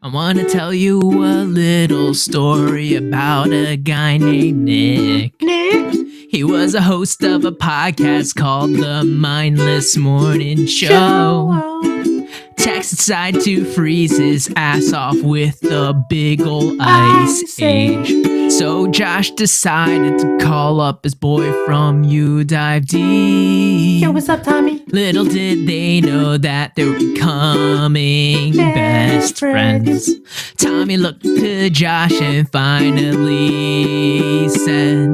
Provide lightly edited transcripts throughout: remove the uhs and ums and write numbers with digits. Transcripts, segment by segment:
I want to tell you a little story about a guy named Nick. He was a host of a podcast called the Mindless Morning Show. Tex decided to freeze his ass off with the big ol' ice age. So Josh decided to call up his boy from U Dive Deep. Yo, what's up, Tommy? Little did they know that they were becoming best friends. Tommy looked to Josh and finally said,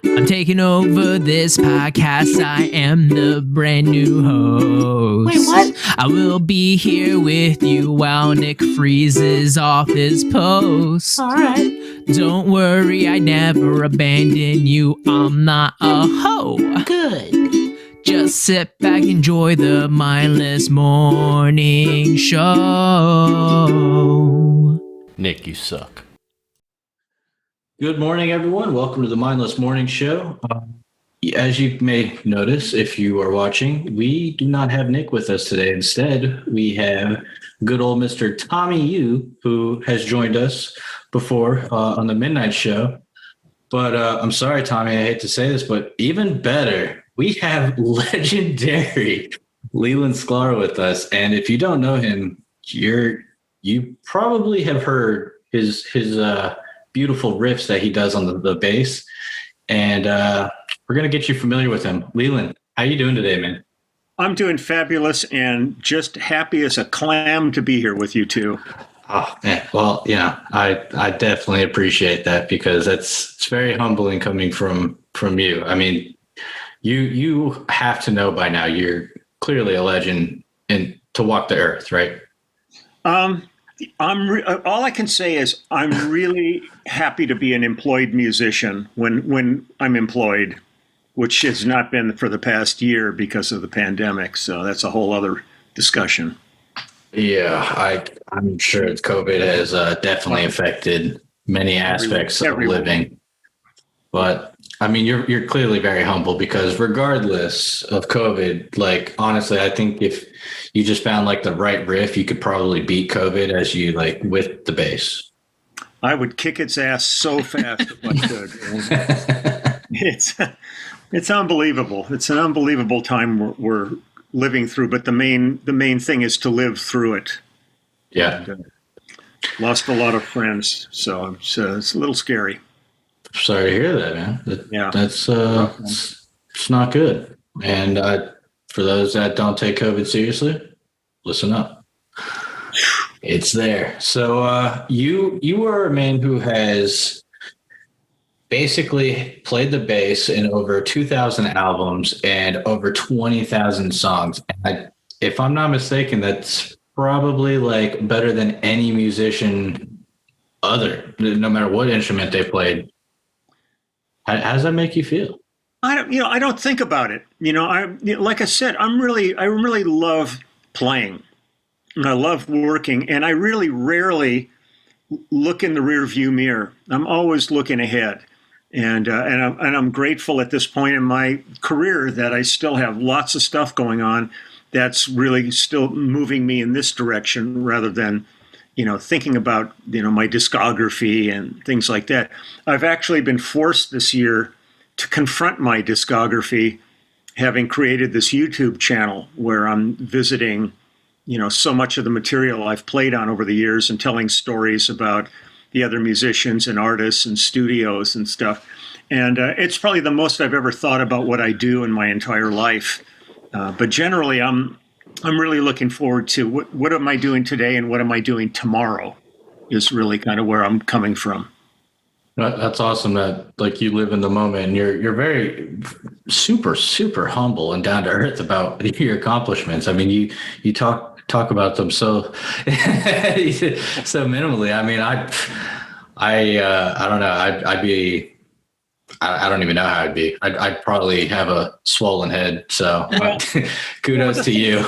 I'm taking over this podcast. I am the brand new host. Wait, what? I will be here with you while Nick freezes off his post. All right. Don't worry, I never abandon you. I'm not a hoe. Good. Just sit back, enjoy the Mindless Morning Show. Nick, you suck. Good morning, everyone. Welcome to the Mindless Morning Show. As you may notice, if you are watching, we do not have Nick with us today. Instead, we have good old Mr. Tommy Yu, who has joined us before on the Midnight Show. But I'm sorry, Tommy, I hate to say this, but even better, we have legendary Leland Sklar with us. And if you don't know him, you probably have heard his beautiful riffs that he does on the bass. And we're going to get you familiar with him. Leland, how you doing today, man? I'm doing fabulous and just happy as a clam to be here with you two. Oh, man. Well, yeah, I definitely appreciate that because it's very humbling coming from you. I mean, you have to know by now you're clearly a legend and to walk the earth, right? All I can say is I'm really happy to be an employed musician when I'm employed, which has not been for the past year because of the pandemic. So that's a whole other discussion. Yeah, I'm sure COVID has definitely affected many aspects of living. But I mean, you're clearly very humble because regardless of COVID, like honestly, I think if you just found like the right riff, you could probably beat COVID as you like with the bass. I would kick its ass so fast if I could. It's unbelievable. It's an unbelievable time we're living through, but the main thing is to live through it. Yeah. And, lost a lot of friends, so it's a little scary. Sorry to hear that, man. That's it's not good. And for those that don't take COVID seriously, listen up. It's there. So you are a man who has basically played the bass in over 2,000 albums and over 20,000 songs. And if I'm not mistaken, that's probably like better than any musician no matter what instrument they played. How does that make you feel? I don't think about it. Like I said, I really love playing. And I love working, and I really rarely look in the rear view mirror. I'm always looking ahead. And I'm grateful at this point in my career that I still have lots of stuff going on that's really still moving me in this direction rather than, thinking about, my discography and things like that. I've actually been forced this year to confront my discography, having created this YouTube channel where I'm visiting, so much of the material I've played on over the years and telling stories about the other musicians and artists and studios and stuff. And it's probably the most I've ever thought about what I do in my entire life. But generally, I'm really looking forward to what am I doing today and what am I doing tomorrow is really kind of where I'm coming from. That's awesome that like you live in the moment and you're very super, super humble and down to earth about your accomplishments. I mean, you talk about them so minimally. I mean, I don't know. I don't even know how I'd be. I'd probably have a swollen head. So kudos to you.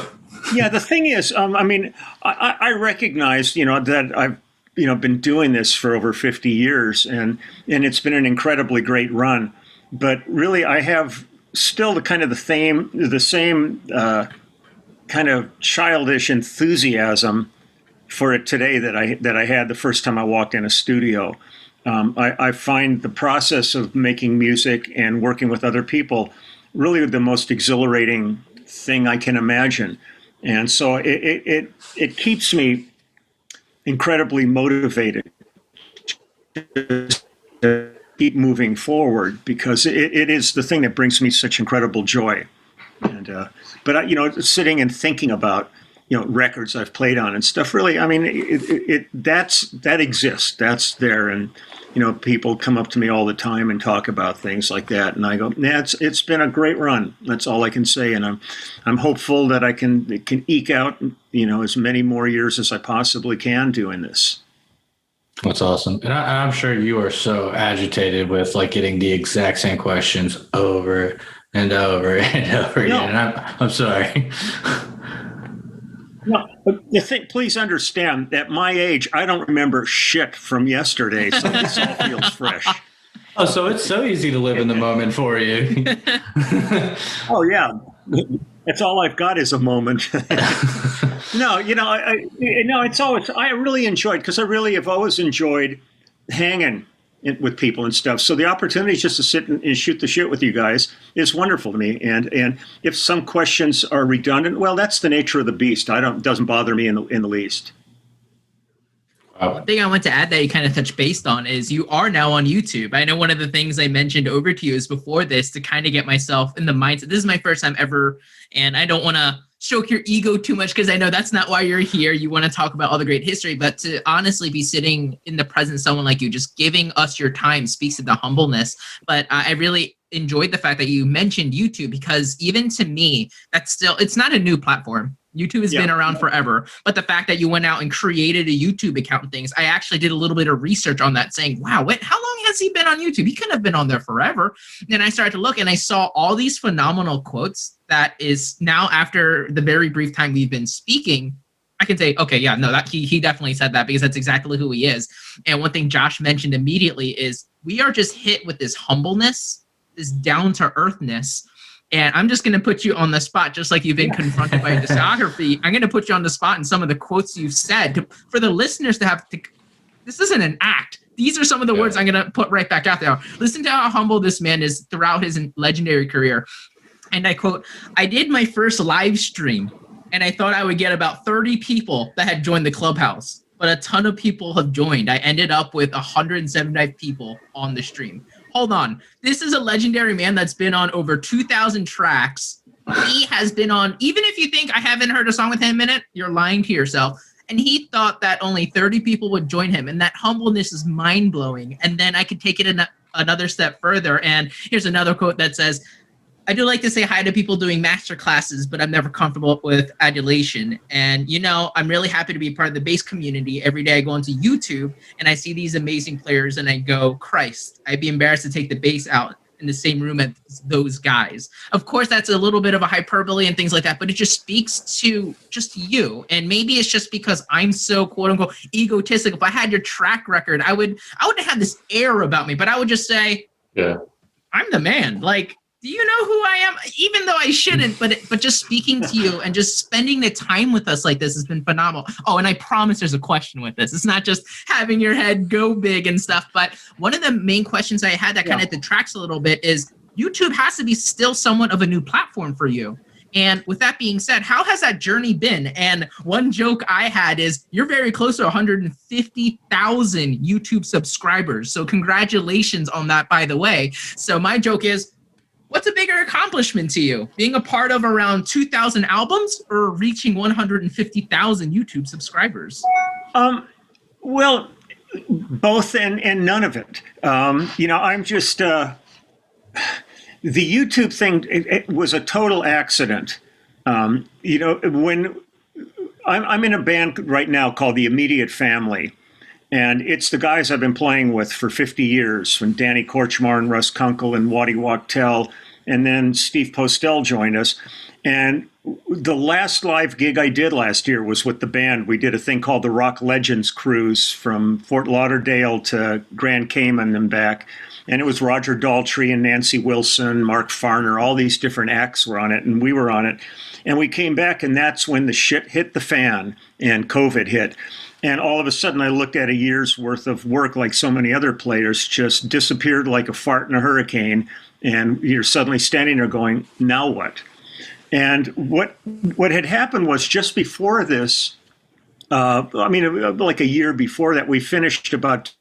Yeah, the thing is, I recognize, that I've, been doing this for over 50 years and it's been an incredibly great run. But really, I have still the same kind of childish enthusiasm for it today that I had the first time I walked in a studio. I find the process of making music and working with other people really the most exhilarating thing I can imagine. And so it keeps me incredibly motivated to keep moving forward, because it is the thing that brings me such incredible joy. And but sitting and thinking about records I've played on and stuff, really, I mean, that exists, that's there. And people come up to me all the time and talk about things like that, and I go, "Yeah, it's been a great run." That's all I can say, and I'm hopeful that I can eke out as many more years as I possibly can doing this. That's awesome. And I'm sure you are so agitated with like getting the exact same questions over and over and over again. And I'm sorry. No, but please understand that at my age, I don't remember shit from yesterday, so this all feels fresh. Oh, so it's so easy to live in the moment for you. Oh yeah, that's all I've got is a moment. No, it's always, I really enjoyed, because I really have always enjoyed hanging with people and stuff. So the opportunity just to sit and shoot the shit with you guys is wonderful to me. And if some questions are redundant, well, that's the nature of the beast. It doesn't bother me in the least. One thing I want to add that you kind of touched based on is you are now on YouTube. I know one of the things I mentioned over to you is before this to kind of get myself in the mindset. This is my first time ever, and I don't want to stroke your ego too much because I know that's not why you're here. You want to talk about all the great history, but to honestly be sitting in the presence of someone like you, just giving us your time speaks to the humbleness. But I really enjoyed the fact that you mentioned YouTube, because even to me, it's not a new platform. YouTube has been around forever, but the fact that you went out and created a YouTube account and things, I actually did a little bit of research on that saying, wow, how long has he been on YouTube? He couldn't have been on there forever. And then I started to look and I saw all these phenomenal quotes that is now, after the very brief time we've been speaking, I can say, okay, yeah, no, that he definitely said that, because that's exactly who he is. And one thing Josh mentioned immediately is we are just hit with this humbleness, this down to earthness. And I'm just going to put you on the spot, just like you've been confronted by discography. I'm going to put you on the spot in some of the quotes you've said for the listeners to have to. This isn't an act. These are some of the words I'm going to put right back out there. Listen to how humble this man is throughout his legendary career. And I quote, "I did my first live stream, and I thought I would get about 30 people that had joined the clubhouse. But a ton of people have joined. I ended up with 175 people on the stream." Hold on. This is a legendary man that's been on over 2,000 tracks. He has been on, even if you think I haven't heard a song with him in it, you're lying to yourself. And he thought that only 30 people would join him. And that humbleness is mind-blowing. And then I could take it another step further. And here's another quote that says, "I do like to say hi to people doing master classes, but I'm never comfortable with adulation. And, I'm really happy to be part of the bass community. Every day I go onto YouTube and I see these amazing players and I go, Christ, I'd be embarrassed to take the bass out in the same room as those guys." Of course, that's a little bit of a hyperbole and things like that, but it just speaks to just you. And maybe it's just because I'm so quote unquote egotistic. If I had your track record, I wouldn't have this air about me, but I would just say, yeah, I'm the man. Like, do you know who I am? Even though I shouldn't, but just speaking to you and just spending the time with us like this has been phenomenal. Oh, and I promise there's a question with this. It's not just having your head go big and stuff, but one of the main questions I had that kind of detracts a little bit is YouTube has to be still somewhat of a new platform for you. And with that being said, how has that journey been? And one joke I had is you're very close to 150,000 YouTube subscribers. So congratulations on that, by the way. So my joke is, what's a bigger accomplishment to you? Being a part of around 2,000 albums or reaching 150,000 YouTube subscribers? Well, both and none of it. I'm just, the YouTube thing, it was a total accident. When I'm in a band right now called The Immediate Family, and it's the guys I've been playing with for 50 years, from Danny Korchmar and Russ Kunkel and Waddy Wachtel, and then Steve Postel joined us. And the last live gig I did last year was with the band. We did a thing called the Rock Legends Cruise from Fort Lauderdale to Grand Cayman and back. And it was Roger Daltrey and Nancy Wilson, Mark Farner, all these different acts were on it, and we were on it. And we came back, and that's when the shit hit the fan and COVID hit. And all of a sudden, I looked at a year's worth of work, like so many other players, just disappeared like a fart in a hurricane. And you're suddenly standing there going, now what? And what had happened was just before this, like a year before that, we finished about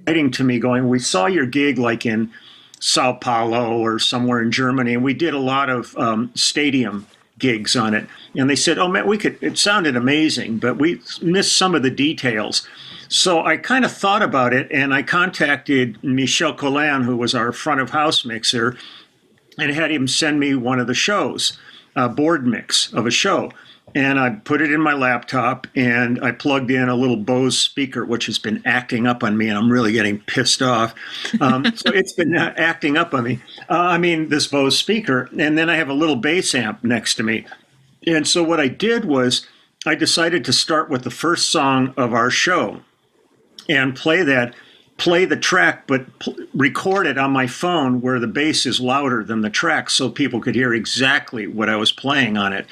writing to me going, we saw your gig like in Sao Paulo or somewhere in Germany, and we did a lot of stadium gigs on it. And they said, oh man, it sounded amazing, but we missed some of the details. So I kind of thought about it, and I contacted Michel Collin, who was our front of house mixer, and had him send me one of the shows, a board mix of a show. And I put it in my laptop, and I plugged in a little Bose speaker, which has been acting up on me, and I'm really getting pissed off. So it's been acting up on me. This Bose speaker. And then I have a little bass amp next to me. And so what I did was I decided to start with the first song of our show and play the track, but record it on my phone where the bass is louder than the track so people could hear exactly what I was playing on it.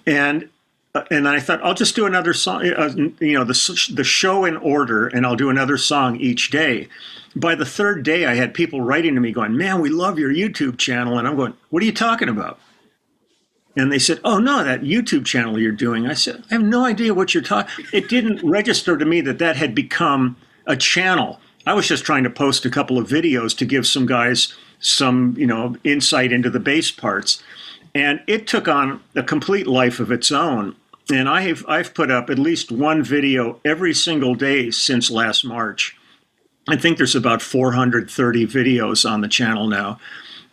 And I thought, I'll just do another song, the show in order, and I'll do another song each day. By the third day, I had people writing to me going, man, we love your YouTube channel. And I'm going, what are you talking about? And they said, oh, no, that YouTube channel you're doing. I said, I have no idea what you're talking. It didn't register to me that had become a channel. I was just trying to post a couple of videos to give some guys some, insight into the bass parts. And it took on a complete life of its own. And I've put up at least one video every single day since last March. I think there's about 430 videos on the channel now.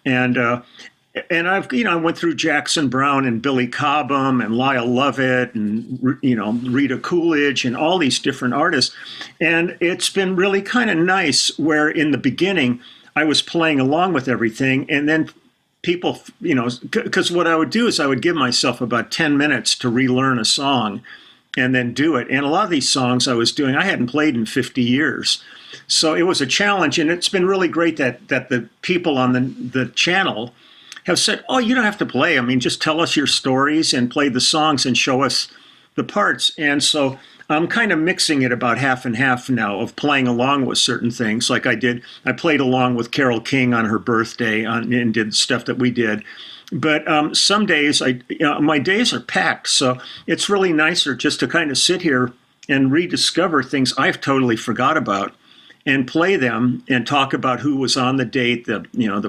And I went through Jackson Browne and Billy Cobham and Lyle Lovett and, Rita Coolidge and all these different artists. And it's been really kind of nice where in the beginning I was playing along with everything, and then people, because what I would do is I would give myself about 10 minutes to relearn a song and then do it. And a lot of these songs I was doing, I hadn't played in 50 years. So it was a challenge, and it's been really great that the people on the channel have said, oh, you don't have to play. Just tell us your stories and play the songs and show us the parts. And so I'm kind of mixing it about half and half now of playing along with certain things. Like I played along with Carole King on her birthday and did stuff that we did. But some days, my days are packed. So it's really nicer just to kind of sit here and rediscover things I've totally forgot about and play them and talk about who was on the date,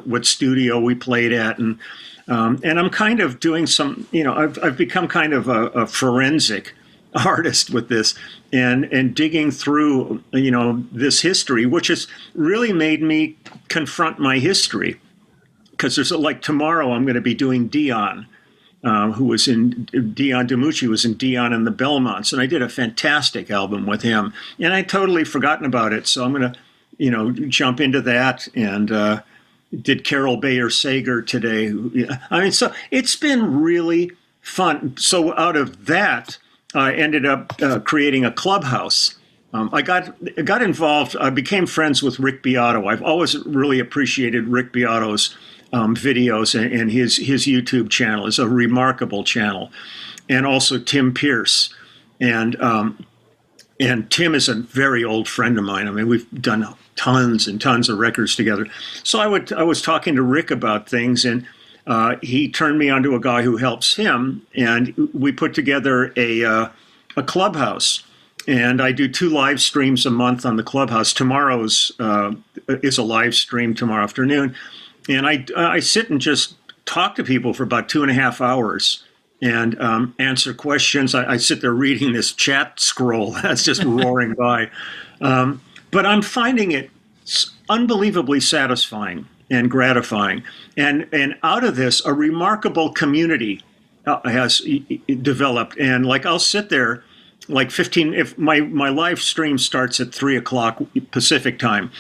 what studio we played at. And I'm kind of doing some, I've become kind of a forensic artist with this and digging through, this history, which has really made me confront my history. Because there's tomorrow I'm going to be doing Dion, who was in Dion DiMucci was in Dion and the Belmonts, and I did a fantastic album with him, and I'd totally forgotten about it. So I'm going to, jump into that, and did Carol Bayer Sager today. So it's been really fun. So out of that, I ended up creating a clubhouse. I got involved. I became friends with Rick Beato. I've always really appreciated Rick Beato's videos, and his YouTube channel is a remarkable channel, and also Tim Pierce, and Tim is a very old friend of mine. We've done tons and tons of records together. So I was talking to Rick about things, and he turned me onto a guy who helps him, and we put together a clubhouse. And I do 2 live streams a month on the clubhouse. Tomorrow's is a live stream tomorrow afternoon. And I sit and just talk to people for about 2.5 hours and answer questions. I sit there reading this chat scroll that's just roaring by. But I'm finding it unbelievably satisfying and gratifying. And out of this, a remarkable community has developed. And I'll sit there 15, if my live stream starts at 3:00 Pacific time.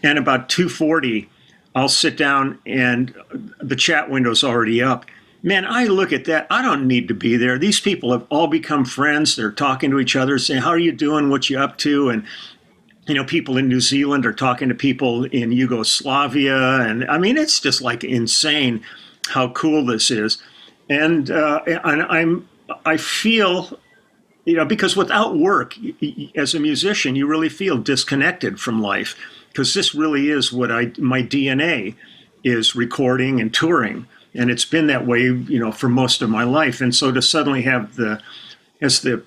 and about 2:40, I'll sit down and the chat window's already up. Man, I look at that. I don't need to be there. These people have all become friends. They're talking to each other, saying, how are you doing? What you up to? And, people in New Zealand are talking to people in Yugoslavia. And I mean, it's just like insane how cool this is. And I feel, because without work, as a musician, you really feel disconnected from life, because this really is what my DNA is, recording and touring. And it's been that way, for most of my life. And so to suddenly have the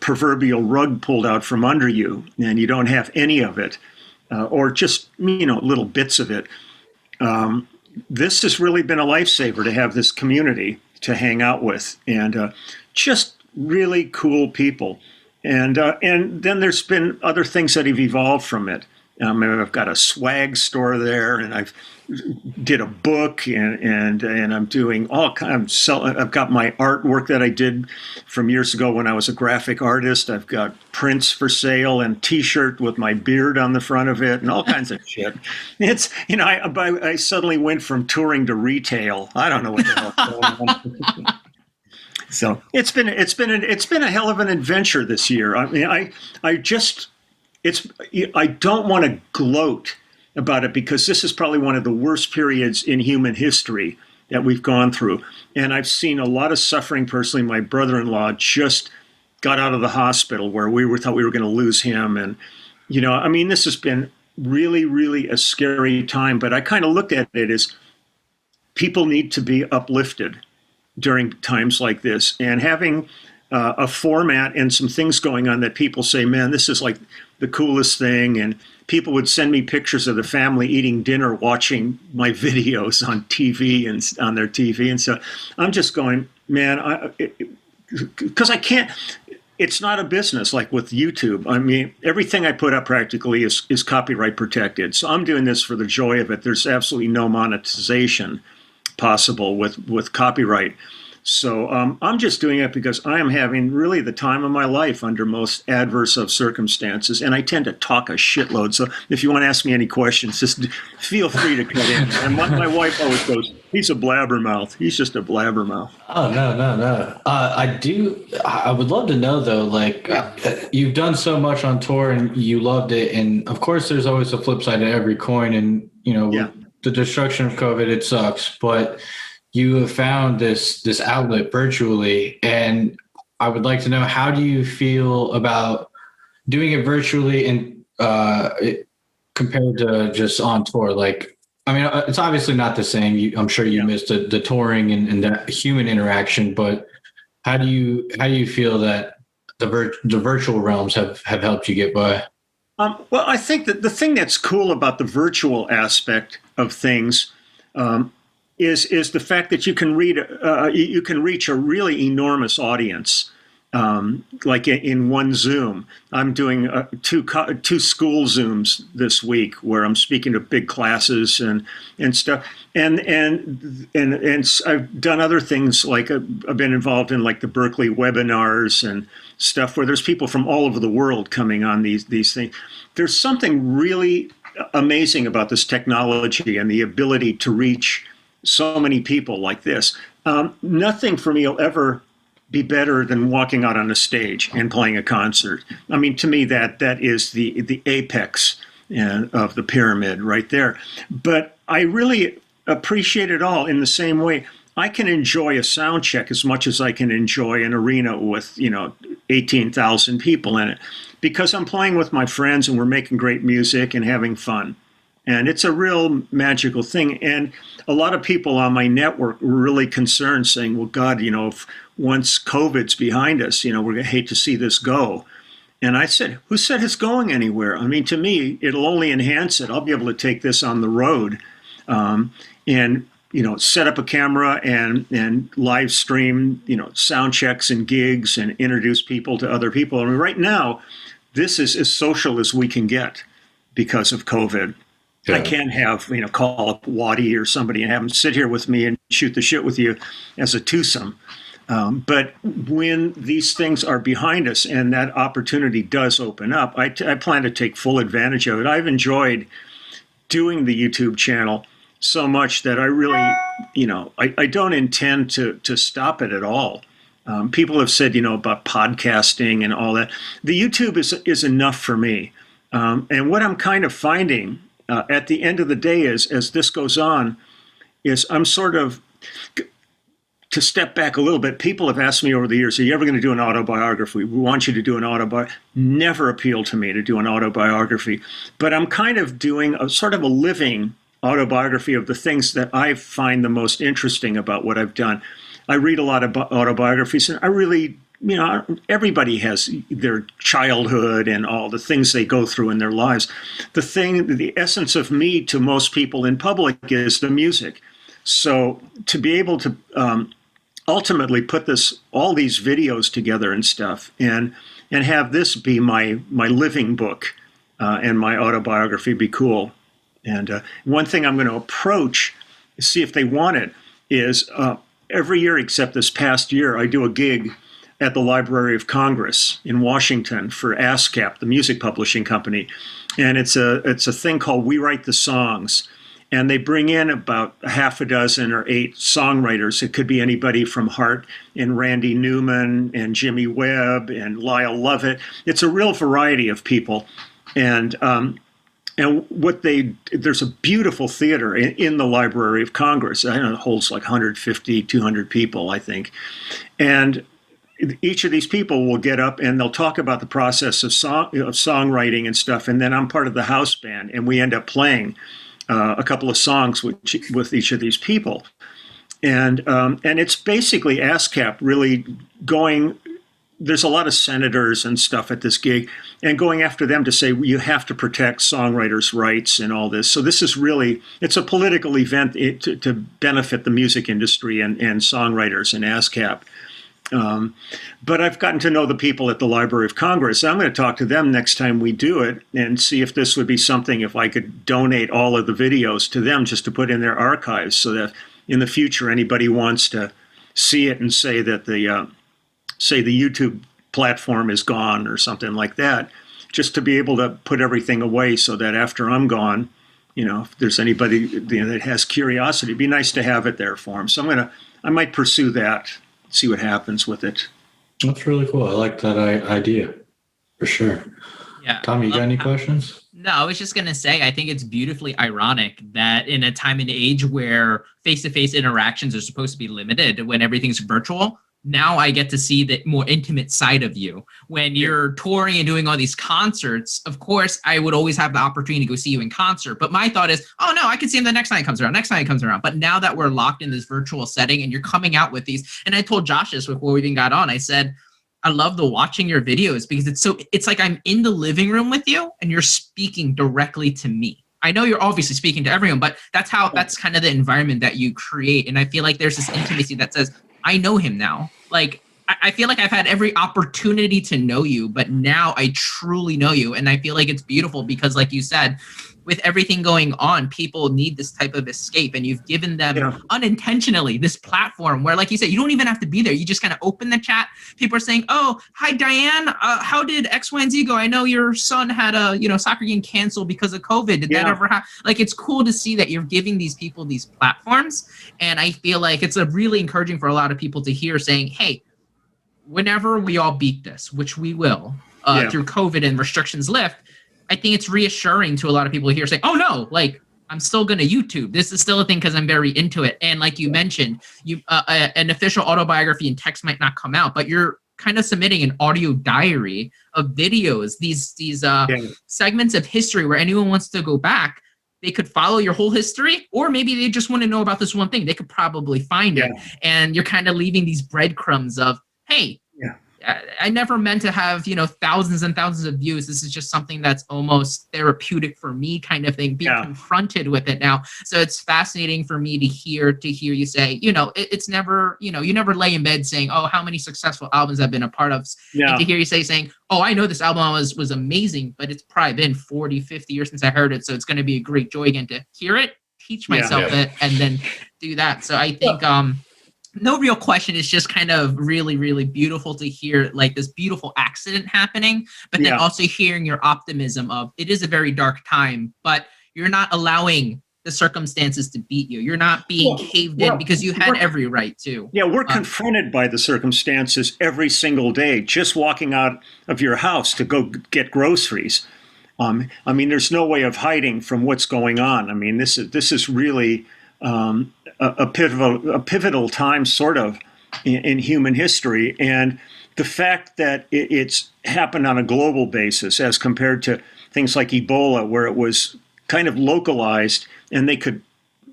proverbial rug pulled out from under you, and you don't have any of it, or just, little bits of it. This has really been a lifesaver to have this community to hang out with, and just really cool people. And then there's been other things that have evolved from it. I've got a swag store there, and I've did a book, and I'm doing all kinds. I've got my artwork that I did from years ago when I was a graphic artist. I've got prints for sale and T-shirt with my beard on the front of it, and all kinds of shit. It's I suddenly went from touring to retail. I don't know what the hell's going on. So it's been a hell of an adventure this year. I mean, I don't want to gloat about it, because this is probably one of the worst periods in human history that we've gone through. And I've seen a lot of suffering personally. My brother-in-law just got out of the hospital where thought we were going to lose him. And, this has been really, really a scary time. But I kind of looked at it as people need to be uplifted during times like this, and having a format and some things going on that people say, man, this is like the coolest thing. And people would send me pictures of the family eating dinner, watching my videos on TV and on their TV. And so I'm just going, man, because I can't, it's not a business like with YouTube. I mean, everything I put up practically is copyright protected. So I'm doing this for the joy of it. There's absolutely no monetization possible with copyright. So I'm just doing it because I am having really the time of my life under most adverse of circumstances. And I tend to talk a shitload. So if you want to ask me any questions, just feel free to cut in. And my wife always goes, he's a blabbermouth. He's just a blabbermouth. Oh, no. I would love to know, though, like, you've done so much on tour and you loved it. And of course, there's always a flip side to every coin. And, the destruction of COVID, it sucks. But you have found this outlet virtually, and I would like to know, how do you feel about doing it virtually and compared to just on tour? Like, I mean, it's obviously not the same. I'm sure you missed the touring and the human interaction, but how do you feel that the virtual realms have helped you get by? Well, I think that the thing that's cool about the virtual aspect of things is the fact that you can reach a really enormous audience, like in one Zoom. I'm doing two school Zooms this week where I'm speaking to big classes and stuff, and I've done other things, like I've been involved in like the Berkeley webinars and stuff where there's people from all over the world coming on these things. There's something really amazing about this technology and the ability to reach so many people like this. Nothing for me will ever be better than walking out on a stage and playing a concert. I mean, to me, that is the apex of the pyramid right there. But I really appreciate it all in the same way. I can enjoy a sound check as much as I can enjoy an arena with 18,000 people in it, because I'm playing with my friends and we're making great music and having fun. And it's a real magical thing. And a lot of people on my network were really concerned, saying, well, God, if once COVID's behind us, we're going to hate to see this go. And I said, who said it's going anywhere? I mean, to me, it'll only enhance it. I'll be able to take this on the road and set up a camera and live stream, sound checks and gigs and introduce people to other people. I mean, right now, this is as social as we can get because of COVID. Yeah. I can't have, call up Waddy or somebody and have them sit here with me and shoot the shit with you as a twosome. But when these things are behind us and that opportunity does open up, I plan to take full advantage of it. I've enjoyed doing the YouTube channel so much that I really, I don't intend to stop it at all. People have said, about podcasting and all that. The YouTube is enough for me. And what I'm kind of finding at the end of the day is, as this goes on, is I'm sort of, to step back a little bit, people have asked me over the years, are you ever going to do an autobiography? We want you to do an autobiography. Never appealed to me to do an autobiography. But I'm kind of doing a sort of a living autobiography of the things that I find the most interesting about what I've done. I read a lot of autobiographies, and I really, everybody has their childhood and all the things they go through in their lives. The essence of me to most people in public is the music. So to be able to ultimately put all these videos together and stuff, and have this be my living book and my autobiography be cool. And one thing I'm going to approach, see if they want it, is every year except this past year, I do a gig at the Library of Congress in Washington for ASCAP, the music publishing company. And it's a thing called We Write the Songs. And they bring in about a half a dozen or 8 songwriters. It could be anybody from Hart and Randy Newman and Jimmy Webb and Lyle Lovett. It's a real variety of people. And there's a beautiful theater in the Library of Congress. I don't know, it holds like 150, 200 people, I think. And each of these people will get up and they'll talk about the process of songwriting and stuff. And then I'm part of the house band, and we end up playing a couple of songs with each of these people. And it's basically ASCAP really going. There's a lot of senators and stuff at this gig, and going after them to say, you have to protect songwriters' rights and all this. So this is really, it's a political event to benefit the music industry and songwriters and ASCAP. But I've gotten to know the people at the Library of Congress. I'm going to talk to them next time we do it and see if this would be something, if I could donate all of the videos to them just to put in their archives, so that in the future anybody wants to see it and say that the YouTube platform is gone or something like that, just to be able to put everything away so that after I'm gone, if there's anybody that has curiosity, it'd be nice to have it there for them. So I might pursue that, see what happens with it. That's really cool. I like that idea, for sure. Yeah. Tommy, you got any questions? No, I was just going to say, I think it's beautifully ironic that in a time and age where face-to-face interactions are supposed to be limited, when everything's virtual, now I get to see the more intimate side of you. When you're touring and doing all these concerts, of course, I would always have the opportunity to go see you in concert. But my thought is, oh, no, I can see him the next time he comes around. But now that we're locked in this virtual setting and you're coming out with these, and I told Josh this before we even got on, I said, I love watching your videos because it's like I'm in the living room with you and you're speaking directly to me. I know you're obviously speaking to everyone, but that's kind of the environment that you create. And I feel like there's this intimacy that says, I know him now. Like, I feel like I've had every opportunity to know you, but now I truly know you. And I feel like it's beautiful because, like you said, with everything going on, people need this type of escape. And you've given them unintentionally this platform where, like you said, you don't even have to be there. You just kind of open the chat. People are saying, oh, hi, Diane. How did X, Y, and Z go? I know your son had a soccer game canceled because of COVID. Did that ever happen? Like, it's cool to see that you're giving these people these platforms. And I feel like it's really encouraging for a lot of people to hear saying, hey, whenever we all beat this, which we will, through COVID and restrictions lift, I think it's reassuring to a lot of people here saying, oh, no, like, I'm still going to YouTube. This is still a thing because I'm very into it. And like you mentioned, an official autobiography in text might not come out, but you're kind of submitting an audio diary of videos, these segments of history where anyone wants to go back. They could follow your whole history, or maybe they just want to know about this one thing. They could probably find it. And you're kind of leaving these breadcrumbs of, hey, I never meant to have, thousands and thousands of views. This is just something that's almost therapeutic for me, kind of thing, being confronted with it now. So it's fascinating for me to hear you say, it's never, you never lay in bed saying, oh, how many successful albums I've been a part of. And to hear you saying, oh, I know this album was amazing, but it's probably been 40, 50 years since I heard it. So it's going to be a great joy again to hear it, teach myself it, and then do that. So I think, no real question. It's just kind of really, really beautiful to hear like this beautiful accident happening, but then also hearing your optimism of it is a very dark time, but you're not allowing the circumstances to beat you. You're not being caved in because you had every right to. Yeah, we're confronted by the circumstances every single day, just walking out of your house to go get groceries. I mean, there's no way of hiding from what's going on. I mean, this is really a pivotal time, sort of, in human history, and the fact that it's happened on a global basis as compared to things like Ebola, where it was kind of localized and they could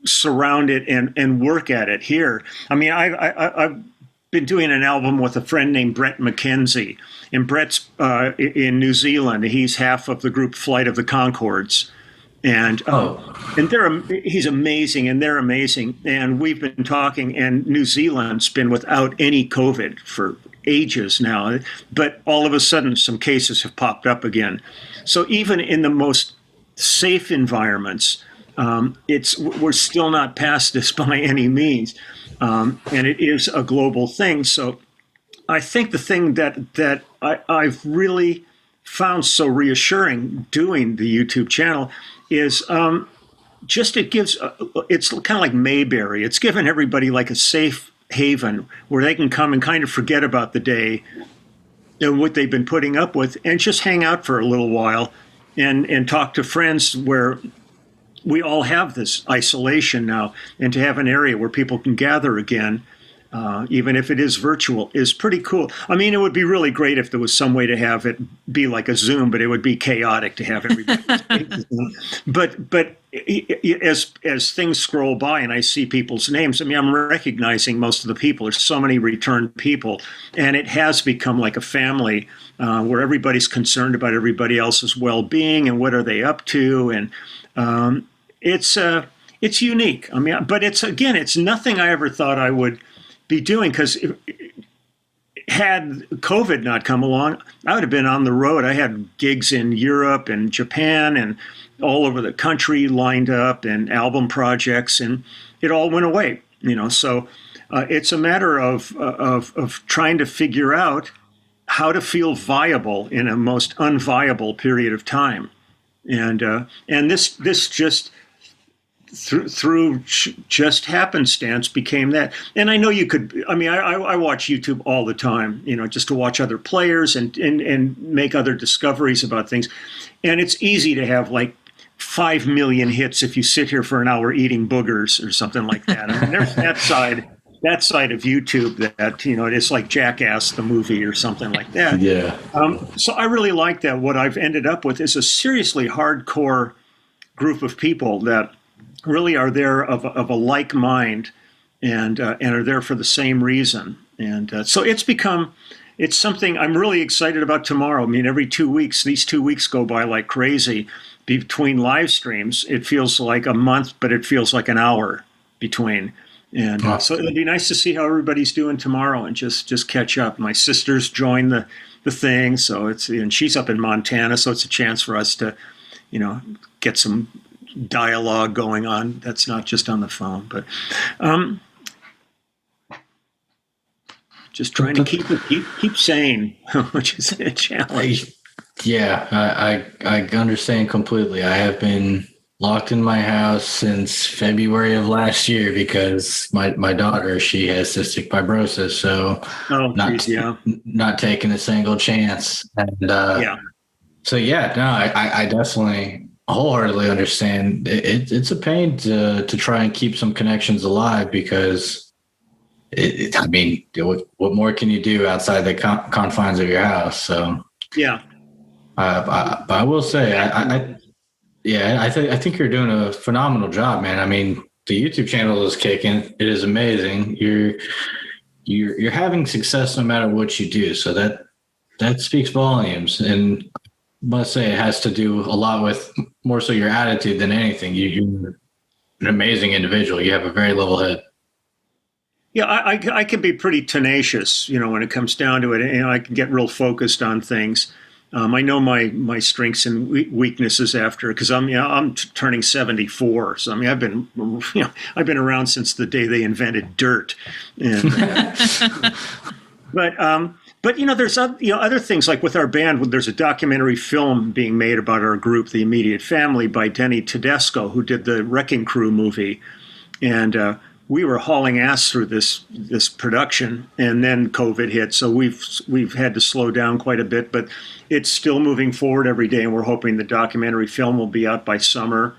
surround it and work at it here. I mean, I've been doing an album with a friend named Brett McKenzie, and Brett's in New Zealand. He's half of the group Flight of the Conchords. And he's amazing, and they're amazing. And we've been talking, and New Zealand's been without any COVID for ages now. But all of a sudden, some cases have popped up again. So even in the most safe environments, we're still not past this by any means, and it is a global thing. So I think the thing that I've really found so reassuring doing the YouTube channel is just it's kind of like Mayberry. It's given everybody like a safe haven where they can come and kind of forget about the day and what they've been putting up with and just hang out for a little while and talk to friends, where we all have this isolation now, and to have an area where people can gather again, even if it is virtual, is pretty cool. I mean, it would be really great if there was some way to have it be like a Zoom, but it would be chaotic to have everybody. But as things scroll by and I see people's names, I mean, I'm recognizing most of the people. There's so many returned people, and it has become like a family where everybody's concerned about everybody else's well-being and what are they up to, and it's unique. I mean, but it's nothing I ever thought I would be doing, because had COVID not come along, I would have been on the road. I had gigs in Europe and Japan and all over the country lined up, and album projects, and it all went away. So it's a matter of trying to figure out how to feel viable in a most unviable period of time, and this just through just happenstance became that. And I know you could, I mean, I watch YouTube all the time, just to watch other players and make other discoveries about things. And it's easy to have like 5 million hits if you sit here for an hour eating boogers or something like that. I mean, there's that side of YouTube that, it's like Jackass the movie or something like that. Yeah. So I really like that. What I've ended up with is a seriously hardcore group of people that really are there of a like mind, and are there for the same reason. And so it's something I'm really excited about tomorrow. I mean, every 2 weeks, these 2 weeks go by like crazy. Between live streams, it feels like a month, but it feels like an hour between. And so it'll be nice to see how everybody's doing tomorrow and just catch up. My sister's joined the thing, so and she's up in Montana, so it's a chance for us to, get some dialogue going on that's not just on the phone. But just trying to keep sane, which is a challenge. Yeah, I understand completely. I have been locked in my house since February of last year because my daughter, she has cystic fibrosis, so not taking a single chance. And I definitely wholeheartedly understand. It's a pain to try and keep some connections alive, because what more can you do outside the confines of your house? So but I will say, I think you're doing a phenomenal job, man. I mean, the YouTube channel is kicking. It is amazing. You're having success no matter what you do. So that speaks volumes. And I must say, it has to do a lot with more so your attitude than anything. You're an amazing individual. You have a very level head. Yeah, I can be pretty tenacious, when it comes down to it. And I can get real focused on things. I know my strengths and weaknesses because I'm turning 74. So I've been around since the day they invented dirt. And, but But there's other things, like with our band. There's a documentary film being made about our group, The Immediate Family, by Denny Tedesco, who did the Wrecking Crew movie, and we were hauling ass through this production, and then COVID hit, so we've had to slow down quite a bit, but it's still moving forward every day, and we're hoping the documentary film will be out by summer.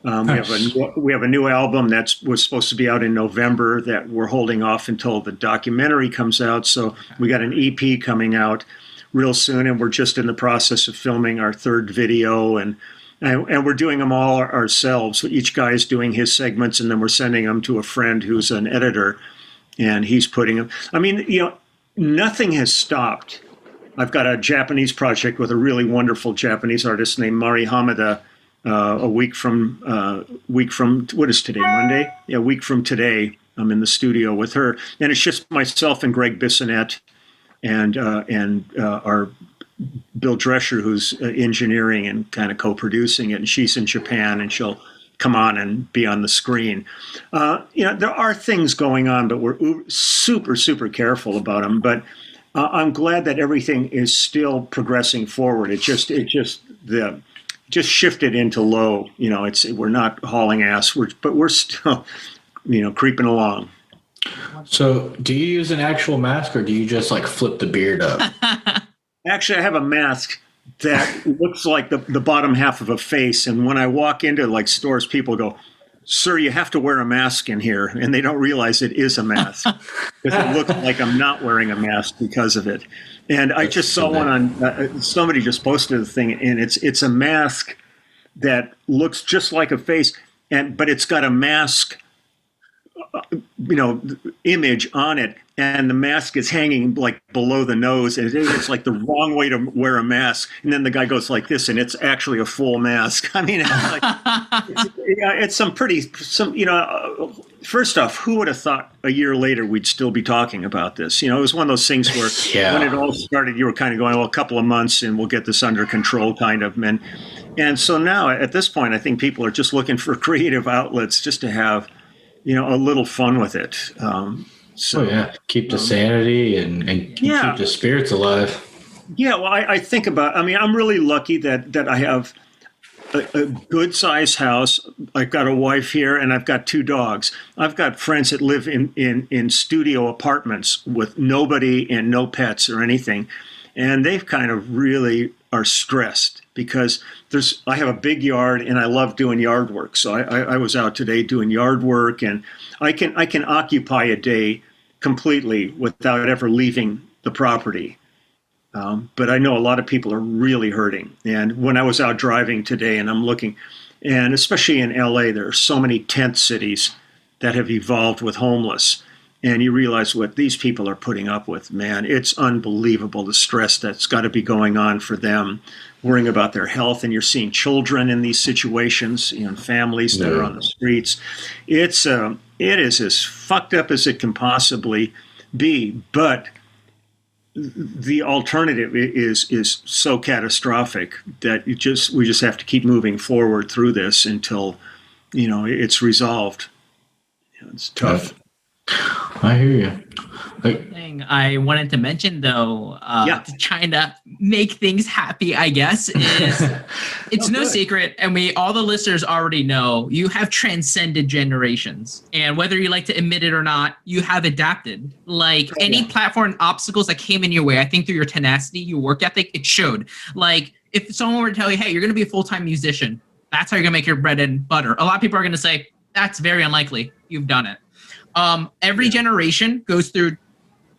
Nice. We have a new album that was supposed to be out in November that we're holding off until the documentary comes out. So we got an EP coming out real soon, and we're just in the process of filming our third video, and we're doing them all ourselves. So each guy's doing his segments, and then we're sending them to a friend who's an editor, and he's putting them. I mean, nothing has stopped. I've got a Japanese project with a really wonderful Japanese artist named Mari Hamada. A week from what is today, Monday? Yeah, a week from today, I'm in the studio with her, and it's just myself and Greg Bissonette and our Bill Drescher, who's engineering and kind of co-producing it. And she's in Japan, and she'll come on and be on the screen. There are things going on, but we're super, super careful about them. But I'm glad that everything is still progressing forward. It just shifted into low. We're not hauling ass, but we're still, creeping along. So do you use an actual mask, or do you just like flip the beard up? Actually, I have a mask that looks like the bottom half of a face. And when I walk into like stores, people go, "Sir, you have to wear a mask in here." And they don't realize it is a mask because it looks like I'm not wearing a mask because of it. And I just saw one on, somebody just posted a thing, and it's a mask that looks just like a face, but it's got a mask, image on it, and the mask is hanging like below the nose, and it's like the wrong way to wear a mask. And then the guy goes like this, and it's actually a full mask. I mean, it's first off, who would have thought a year later we'd still be talking about this? It was one of those things where when it all started, you were kind of going, well, a couple of months and we'll get this under control, kind of. And so now at this point, I think people are just looking for creative outlets just to have, a little fun with it. Keep the sanity and keep the spirits alive. Yeah, well, I think I'm really lucky that I have a good sized house. I've got a wife here, and I've got 2 dogs. I've got friends that live in studio apartments with nobody and no pets or anything. And they've kind of really are stressed because I have a big yard, and I love doing yard work. So I was out today doing yard work, and I can occupy a day completely without ever leaving the property. But I know a lot of people are really hurting. And when I was out driving today, and I'm looking, and especially in LA, there are so many tent cities that have evolved with homeless. And you realize what these people are putting up with, man. It's unbelievable, the stress that's got to be going on for them, worrying about their health. And you're seeing children in these situations, families that are on the streets. It is as fucked up as it can possibly be. But the alternative is so catastrophic that we just have to keep moving forward through this until, it's resolved. It's tough. I hear you. Thing I wanted to mention, though, to try to make things happy, I guess, is it's no secret, and all the listeners already know, you have transcended generations. And whether you like to admit it or not, you have adapted. Like any platform obstacles that came in your way, I think through your tenacity, your work ethic, it showed. Like if someone were to tell you, hey, you're going to be a full-time musician, that's how you're going to make your bread and butter. A lot of people are going to say, that's very unlikely. You've done it. Every generation goes through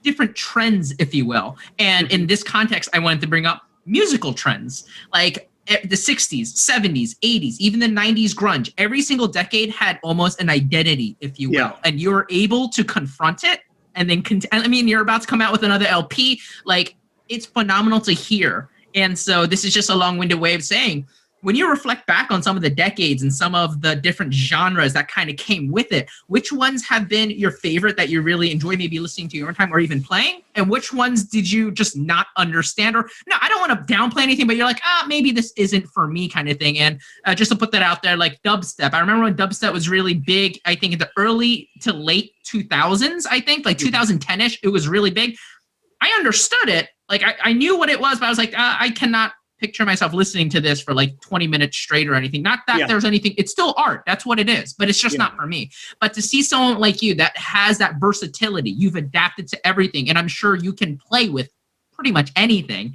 different trends, if you will. And in this context, I wanted to bring up musical trends. Like the 60s, 70s, 80s, even the 90s grunge. Every single decade had almost an identity, if you will. Yeah. And you were able to confront it. And then, you're about to come out with another LP. Like, it's phenomenal to hear. And so this is just a long-winded way of saying, when you reflect back on some of the decades and some of the different genres that kind of came with it, which ones have been your favorite that you really enjoy maybe listening to your own time or even playing? And which ones did you just not understand? Or, no, I don't want to downplay anything, but you're like, maybe this isn't for me kind of thing. And just to put that out there, like dubstep. I remember when dubstep was really big, I think in the early to late 2000s, I think, like 2010-ish, it was really big. I understood it. Like I knew what it was, but I was like, I cannot picture myself listening to this for like 20 minutes straight or anything. Not that there's anything, it's still art. That's what it is, but it's just not for me. But to see someone like you that has that versatility, you've adapted to everything, and I'm sure you can play with pretty much anything.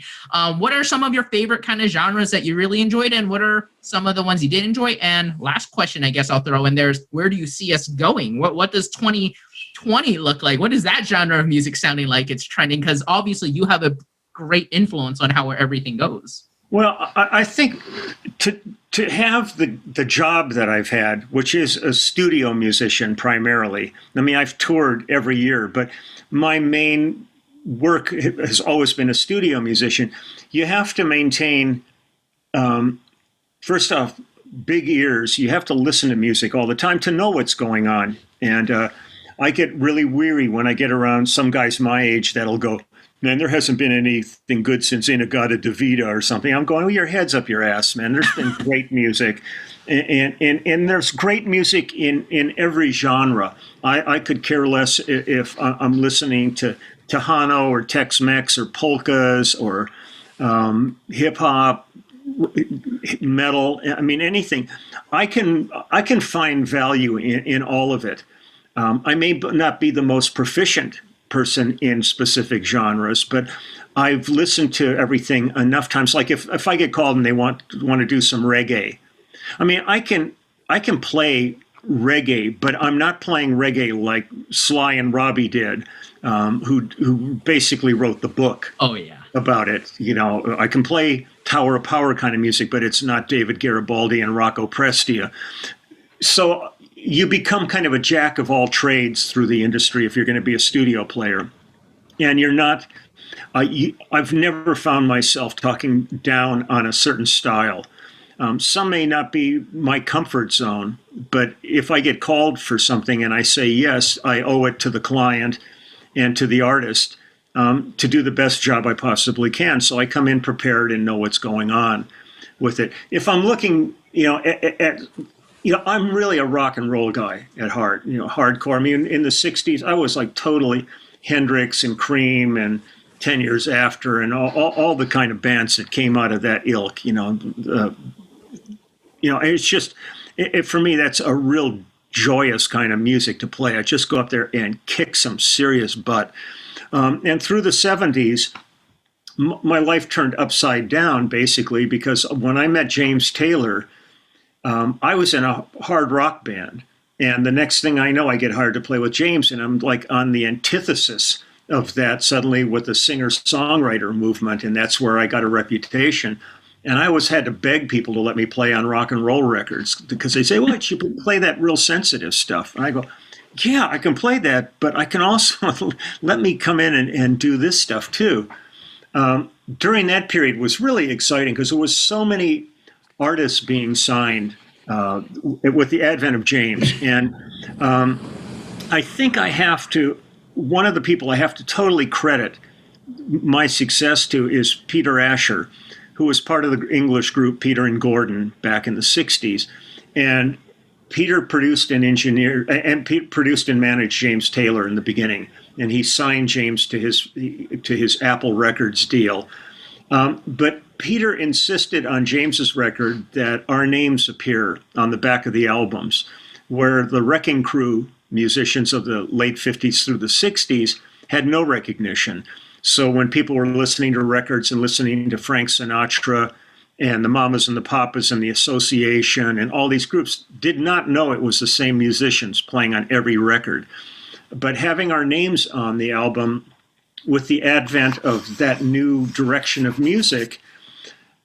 What are some of your favorite kind of genres that you really enjoyed, and what are some of the ones you did enjoy? And last question, I guess I'll throw in there is, where do you see us going? What does 2020 look like? What is that genre of music sounding like it's trending? Because obviously you have a great influence on how everything goes. Well, I think to have the job that I've had, which is a studio musician primarily. I mean, I've toured every year, but my main work has always been a studio musician. You have to maintain, first off, big ears. You have to listen to music all the time to know what's going on. And I get really weary when I get around some guys my age that'll go, man, there hasn't been anything good since Inagata Davida or something. I'm going, oh, your head's up your ass, man. There's been great music. And there's great music in every genre. I could care less if I'm listening to Tejano or Tex-Mex or polkas or hip-hop, metal. I mean, anything. I can find value in all of it. I may not be the most proficient person in specific genres, but I've listened to everything enough times. Like if I get called and they want to do some reggae, I mean, I can play reggae, but I'm not playing reggae like Sly and Robbie did, who basically wrote the book. Oh yeah, about it. You know, I can play Tower of Power kind of music, but it's not David Garibaldi and Rocco Prestia. So you become kind of a jack of all trades through the industry if you're going to be a studio player. And you're not, I've never found myself talking down on a certain style. Some may not be my comfort zone, but if I get called for something and I say yes, I owe it to the client and to the artist to do the best job I possibly can. So I come in prepared and know what's going on with it. If I'm looking, I'm really a rock and roll guy at heart, hardcore. I mean, in the 60s, I was like totally Hendrix and Cream and 10 Years After and all the kind of bands that came out of that ilk, it's just, for me, that's a real joyous kind of music to play. I just go up there and kick some serious butt. And through the 70s, my life turned upside down, basically, because when I met James Taylor, I was in a hard rock band. And the next thing I know, I get hired to play with James, and I'm like on the antithesis of that suddenly with the singer-songwriter movement, and that's where I got a reputation. And I always had to beg people to let me play on rock and roll records because they say, well, you play that real sensitive stuff. And I go, yeah, I can play that, but I can also let me come in and do this stuff too. During that period was really exciting because there was so many artists being signed with the advent of James. And I think one of the people I have to totally credit my success to is Peter Asher, who was part of the English group Peter and Gordon back in the 60s. And Peter produced and managed James Taylor in the beginning. And he signed James to his Apple Records deal. But Peter insisted on James's record that our names appear on the back of the albums, where the Wrecking Crew musicians of the late 50s through the 60s had no recognition. So when people were listening to records and listening to Frank Sinatra and the Mamas and the Papas and the Association and all these groups did not know it was the same musicians playing on every record. But having our names on the album with the advent of that new direction of music,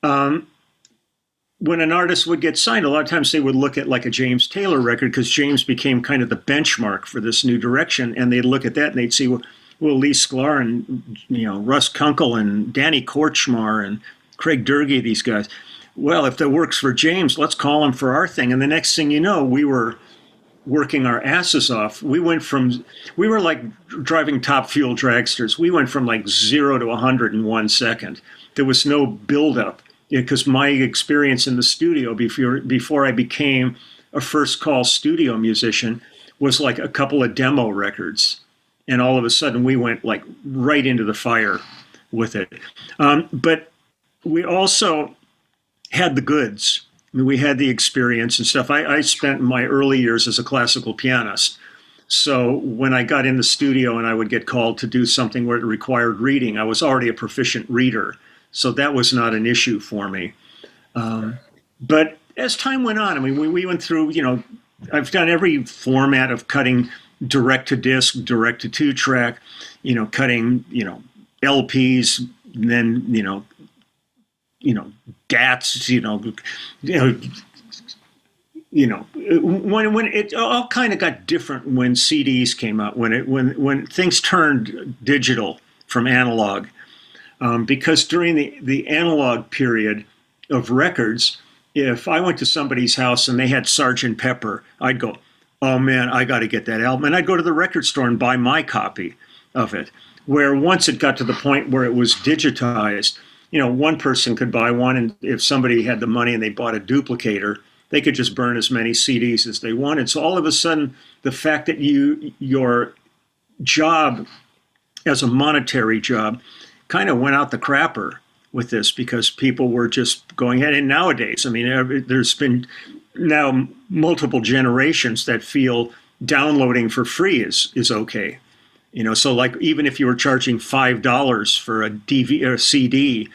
when an artist would get signed, a lot of times they would look at like a James Taylor record because James became kind of the benchmark for this new direction. And they'd look at that and they'd see, well, Lee Sklar and Russ Kunkel and Danny Kortchmar and Craig Durgee, these guys. Well, if that works for James, let's call him for our thing. And the next thing you know, we were working our asses off. We were like driving Top Fuel dragsters. We went from like 0 to 100 in 1 second. There was no buildup because my experience in the studio before I became a first call studio musician was like a couple of demo records. and all of a sudden we went like right into the fire with it. But we also had the goods. I mean, we had the experience and stuff. I spent my early years as a classical pianist. So when I got in the studio and I would get called to do something where it required reading, I was already a proficient reader. So that was not an issue for me. But as time went on, I mean, we went through, I've done every format of cutting direct to disc, direct to 2-track, cutting, LPs, and then, GATs, when it all kind of got different when CDs came out, when things turned digital from analog, because during the analog period of records, if I went to somebody's house and they had Sgt. Pepper, I'd go, oh man, I got to get that album, and I'd go to the record store and buy my copy of it. Where once it got to the point where it was digitized, one person could buy one, and if somebody had the money and they bought a duplicator, they could just burn as many CDs as they wanted. So all of a sudden, the fact that your job as a monetary job kind of went out the crapper with this, because people were just going ahead. And nowadays, I mean, there's been now multiple generations that feel downloading for free is okay. So like even if you were charging $5 for a DVD or a CD,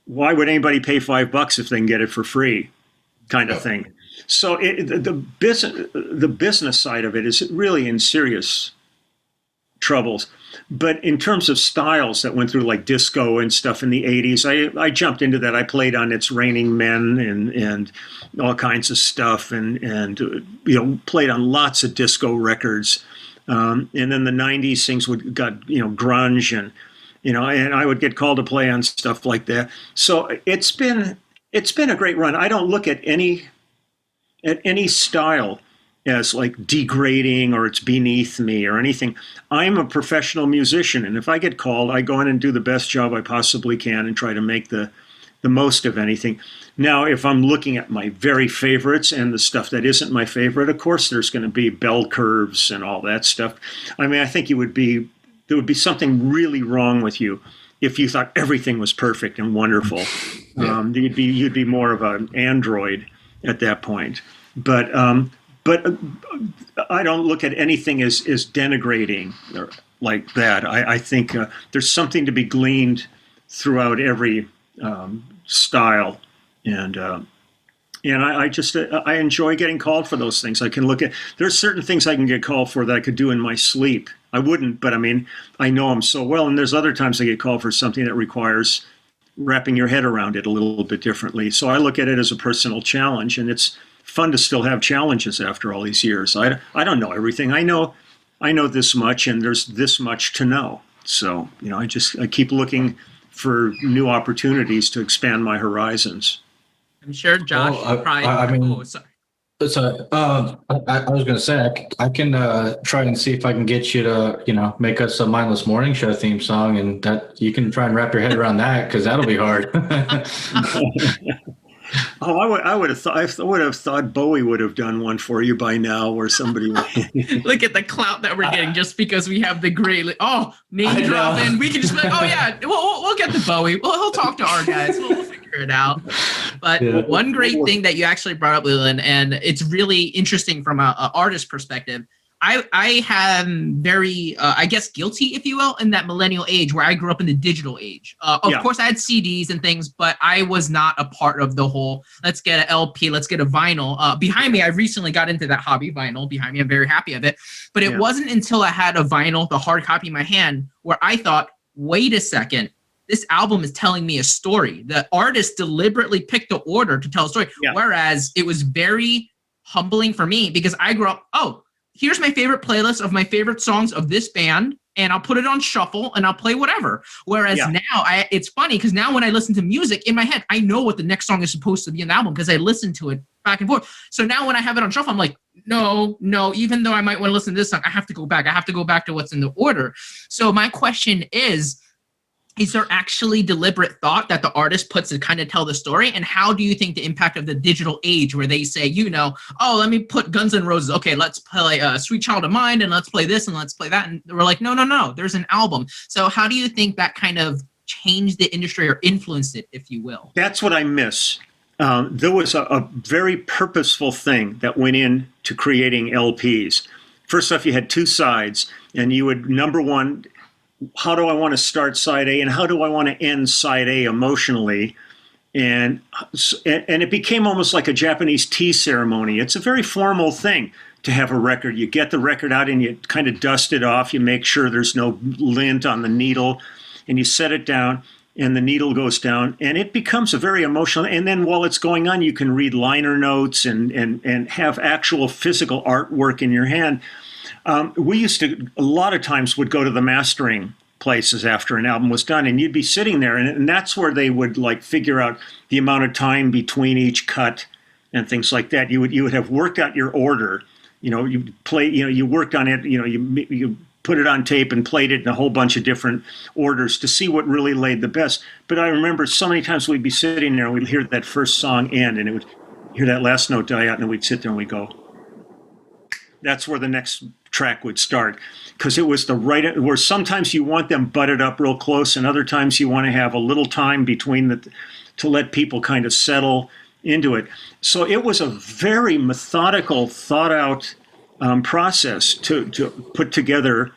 why would anybody pay $5 if they can get it for free, kind of thing? So the business side of it is really in serious troubles. But in terms of styles that went through like disco and stuff in the 80s, I jumped into that. I played on It's Raining Men and all kinds of stuff, and played on lots of disco records. And then the 90s things got grunge, and and I would get called to play on stuff like that. So it's been a great run. I don't look at any style as like degrading or it's beneath me or anything. I'm a professional musician, and if I get called, I go in and do the best job I possibly can and try to make the most of anything. Now, if I'm looking at my very favorites and the stuff that isn't my favorite, of course, there's going to be bell curves and all that stuff. I mean, I think there would be something really wrong with you if you thought everything was perfect and wonderful. Yeah. You'd be more of an android at that point. But I don't look at anything as denigrating or like that. I think there's something to be gleaned throughout every style, and I enjoy getting called for those things. I can look at, there's certain things I can get called for that I could do in my sleep. I wouldn't, but I mean, I know them so well. And there's other times I get called for something that requires wrapping your head around it a little bit differently. So I look at it as a personal challenge, and it's fun to still have challenges after all these years. I don't know everything. I know this much, and there's this much to know. So, I keep looking for new opportunities to expand my horizons. I'm sure Josh sorry. So, I was going to say, I can try and see if I can get you to, make us a Mindless Morning Show theme song, and that you can try and wrap your head around that, because that'll be hard. Oh, I would have thought Bowie would have done one for you by now, or somebody would. Look at the clout that we're getting just because we have the great name dropping. We can just be like, oh yeah, we'll get the Bowie. Well, he'll talk to our guys. We'll figure it out. But one great thing that you actually brought up, Leland, and it's really interesting from an artist perspective. I am very, I guess, guilty, if you will, in that millennial age where I grew up in the digital age. Of course, I had CDs and things, but I was not a part of the whole, let's get an LP, let's get a vinyl. Behind me, I recently got into that hobby, vinyl. Behind me, I'm very happy of it. But it wasn't until I had a vinyl, the hard copy in my hand, where I thought, wait a second, this album is telling me a story. The artist deliberately picked the order to tell a story, whereas it was very humbling for me because I grew up, here's my favorite playlist of my favorite songs of this band, and I'll put it on shuffle and I'll play whatever. Whereas now, it's funny because now when I listen to music in my head, I know what the next song is supposed to be in the album because I listen to it back and forth. So now when I have it on shuffle, I'm like, no, even though I might want to listen to this song, I have to go back. I have to go back to what's in the order. So my question is, is there actually deliberate thought that the artist puts to kind of tell the story? And how do you think the impact of the digital age where they say, oh, let me put Guns N' Roses. Okay, let's play Sweet Child of Mine and let's play this and let's play that. And we're like, no, there's an album. So how do you think that kind of changed the industry or influenced it, if you will? That's what I miss. There was a very purposeful thing that went into creating LPs. First off, you had two sides, and you would, number one, how do I want to start side A and how do I want to end side A emotionally? And it became almost like a Japanese tea ceremony. It's a very formal thing to have a record. You get the record out and you kind of dust it off. You make sure there's no lint on the needle and you set it down and the needle goes down and it becomes a very emotional. And then while it's going on, you can read liner notes and have actual physical artwork in your hand. We used to, a lot of times, would go to the mastering places after an album was done, and you'd be sitting there, and that's where they would like figure out the amount of time between each cut and things like that. You would have worked out your order. You play. You worked on it. You put it on tape and played it in a whole bunch of different orders to see what really laid the best. But I remember so many times we'd be sitting there and we'd hear that first song end, and it would hear that last note die out, and then we'd sit there and we'd go, that's where the next track would start, because it was the right, where sometimes you want them butted up real close and other times you want to have a little time between to let people kind of settle into it. So it was a very methodical, thought out process to put together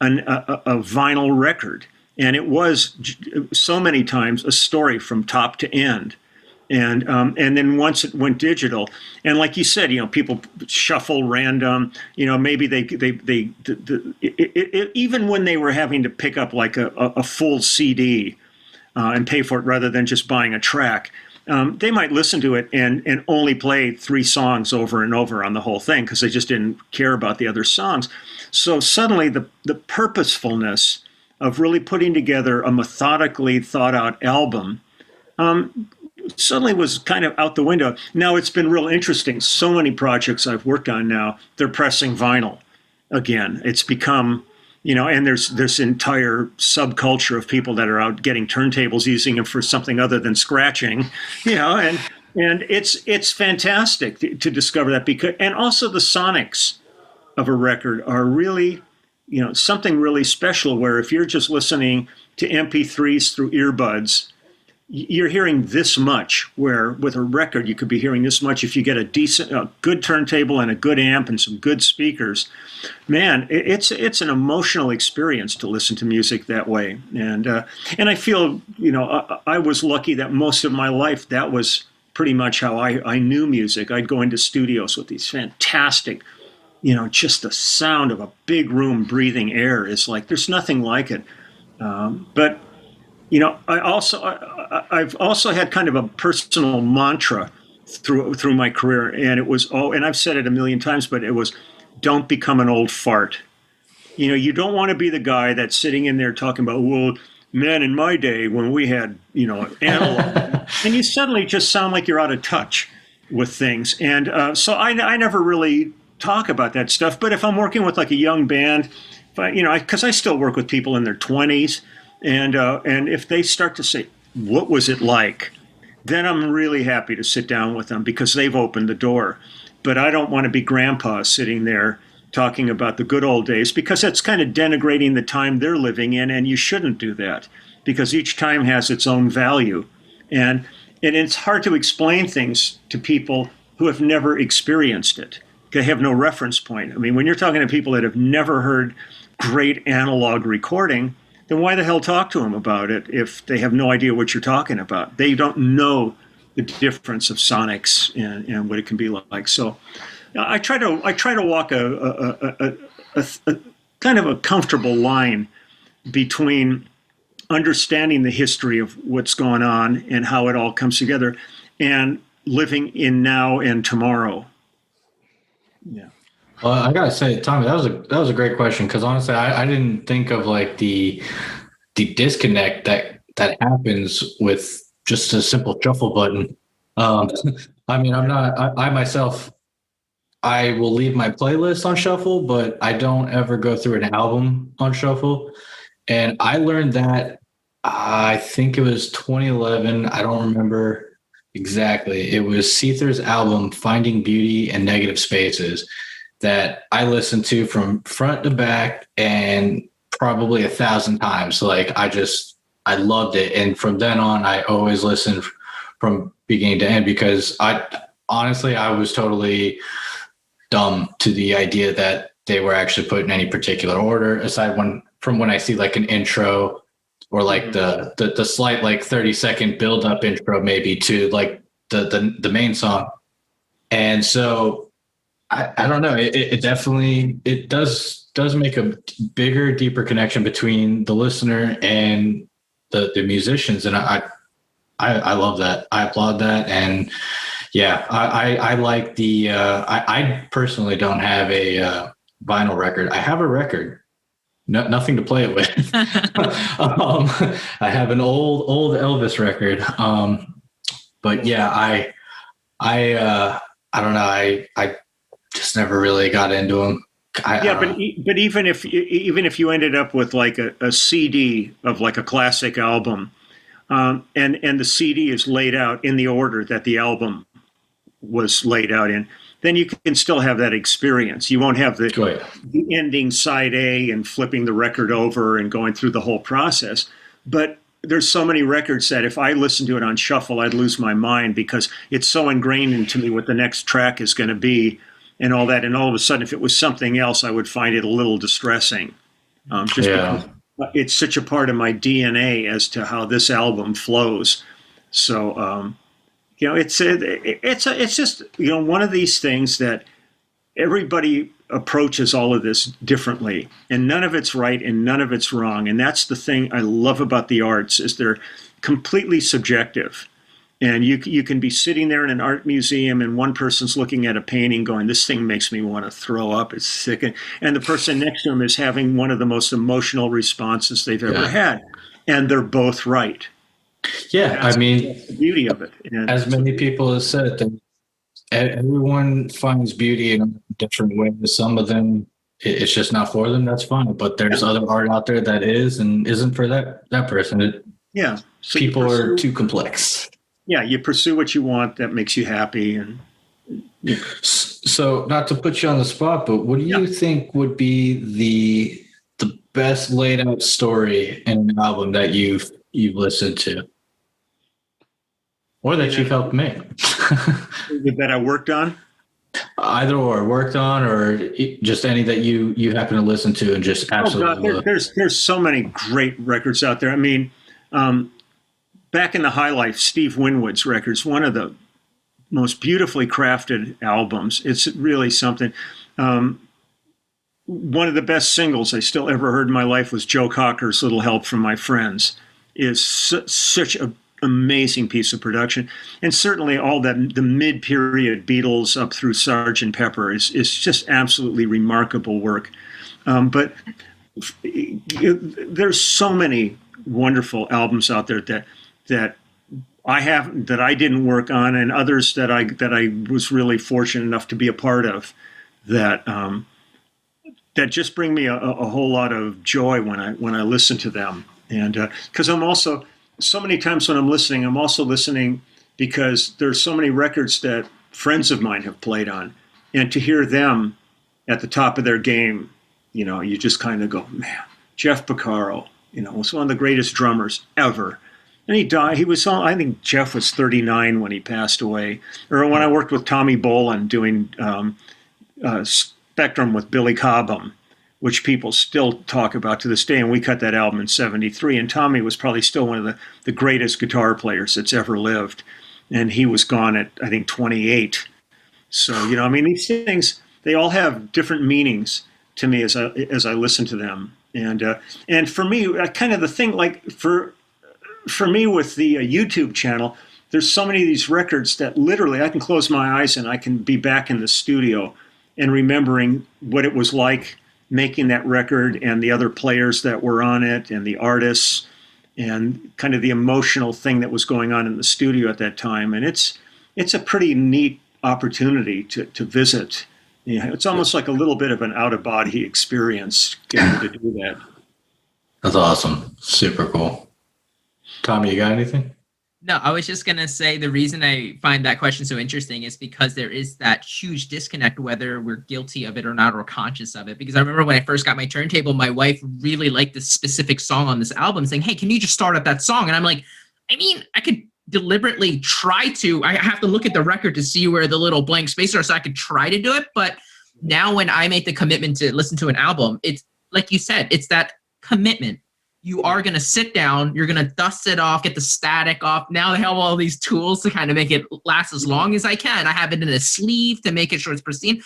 a vinyl record. And it was so many times a story from top to end. And then once it went digital, and like you said, people shuffle random. Maybe even when they were having to pick up like a full CD and pay for it rather than just buying a track, they might listen to it and only play 3 songs over and over on the whole thing because they just didn't care about the other songs. So suddenly the purposefulness of really putting together a methodically thought out album suddenly was kind of out the window. Now it's been real interesting. So many projects I've worked on now, they're pressing vinyl again. It's become, and there's this entire subculture of people that are out getting turntables, using them for something other than scratching, and it's fantastic to discover that, because, and also the sonics of a record are really, something really special, where if you're just listening to MP3s through earbuds, you're hearing this much, where with a record you could be hearing this much if you get a good turntable and a good amp and some good speakers. Man, it's an emotional experience to listen to music that way. And I feel, I was lucky that most of my life that was pretty much how I knew music. I'd go into studios with these fantastic, just the sound of a big room breathing air is like, there's nothing like it. But I've also had kind of a personal mantra through my career, and it was, and I've said it a million times, but it was, don't become an old fart. You don't want to be the guy that's sitting in there talking about, well, man, in my day when we had, analog, and you suddenly just sound like you're out of touch with things. And so I never really talk about that stuff. But if I'm working with like a young band, because I still work with people in their 20s, and if they start to say, what was it like? Then I'm really happy to sit down with them because they've opened the door. But I don't want to be grandpa sitting there talking about the good old days, because that's kind of denigrating the time they're living in, and you shouldn't do that because each time has its own value. And it's hard to explain things to people who have never experienced it. They have no reference point. I mean, when you're talking to people that have never heard great analog recording, then why the hell talk to them about it if they have no idea what you're talking about? They don't know the difference of sonics and what it can be like. So I try to walk a kind of a comfortable line between understanding the history of what's going on and how it all comes together, and living in now and tomorrow. Yeah. Well, I gotta say, Tommy, that was a great question, because honestly, I didn't think of like the disconnect that happens with just a simple shuffle button. I mean, I myself, I will leave my playlist on shuffle, but I don't ever go through an album on shuffle. And I learned that I think it was 2011. I don't remember exactly. It was Seether's album, Finding Beauty in Negative Spaces, that I listened to from front to back and probably 1,000 times. Like I loved it. And from then on, I always listened from beginning to end because I was totally dumb to the idea that they were actually put in any particular order aside from when I see like an intro or like the slight like 30-second build up intro maybe to like the main song. And so I don't know. It definitely it does make a bigger, deeper connection between the listener and the musicians, and I love that. I applaud that, and yeah, I like the. I personally don't have a vinyl record. I have a record. Nothing to play it with. I have an old Elvis record. But yeah, I don't know. I just never really got into them. But even if you ended up with like a CD of like a classic album, and the CD is laid out in the order that the album was laid out in, then you can still have that experience. You won't have the ending side A and flipping the record over and going through the whole process. But there's so many records that if I listened to it on shuffle, I'd lose my mind because it's so ingrained into me what the next track is going to be and all that. And all of a sudden, if it was something else, I would find it a little distressing. Because it's such a part of my DNA as to how this album flows. So, it's just, one of these things that everybody approaches all of this differently, and none of it's right and none of it's wrong. And that's the thing I love about the arts is they're completely subjective. And you can be sitting there in an art museum and one person's looking at a painting going, this thing makes me want to throw up. It's sick. And the person next to him is having one of the most emotional responses they've ever had. And they're both right. Yeah, I mean, that's the beauty of it. And as many people have said, that everyone finds beauty in a different way. Some of them, it's just not for them. That's fine. But there's other art out there that is and isn't for that person. So people are too complex. Yeah, you pursue what you want that makes you happy. And so, not to put you on the spot, but what do you think would be the best laid out story in an album that you've listened to? Or that you've helped make. That I worked on? Either or, worked on, or just any that you happen to listen to and just absolutely love. There's so many great records out there. I mean, back in the High Life, Steve Winwood's records, one of the most beautifully crafted albums. It's really something. One of the best singles I still ever heard in my life was Joe Cocker's Little Help from My Friends. Is such an amazing piece of production. And certainly all that, the mid-period Beatles up through Sgt. Pepper is just absolutely remarkable work. But there's so many wonderful albums out there that I didn't work on, and others that I was really fortunate enough to be a part of that just bring me a whole lot of joy when I listen to them. And because I'm also, so many times when I'm also listening because there's so many records that friends of mine have played on, and to hear them at the top of their game, you just kind of go, man, Jeff Porcaro, was one of the greatest drummers ever. And he died. I think Jeff was 39 when he passed away. Or when I worked with Tommy Bolin doing Spectrum with Billy Cobham, which people still talk about to this day. And we cut that album in 73. And Tommy was probably still one of the greatest guitar players that's ever lived. And he was gone at, I think, 28. So, these things, they all have different meanings to me as I listen to them. And for me, kind of the thing, like for me with the YouTube channel, there's so many of these records that literally I can close my eyes and I can be back in the studio and remembering what it was like making that record and the other players that were on it and the artists and kind of the emotional thing that was going on in the studio at that time. And it's a pretty neat opportunity to visit. It's almost like a little bit of an out-of-body experience getting to do that. That's awesome. Super cool. Tommy, you got anything? No, I was just going to say the reason I find that question so interesting is because there is that huge disconnect, whether we're guilty of it or not, or conscious of it. Because I remember when I first got my turntable, my wife really liked this specific song on this album, saying, hey, can you just start up that song? And I'm like, I mean, I could deliberately try to. I have to look at the record to see where the little blank spaces are so I could try to do it. But now when I make the commitment to listen to an album, it's like you said, it's that commitment. You are going to sit down, you're going to dust it off, get the static off. Now they have all these tools to kind of make it last as long as I can. I have it in a sleeve to make it sure it's pristine.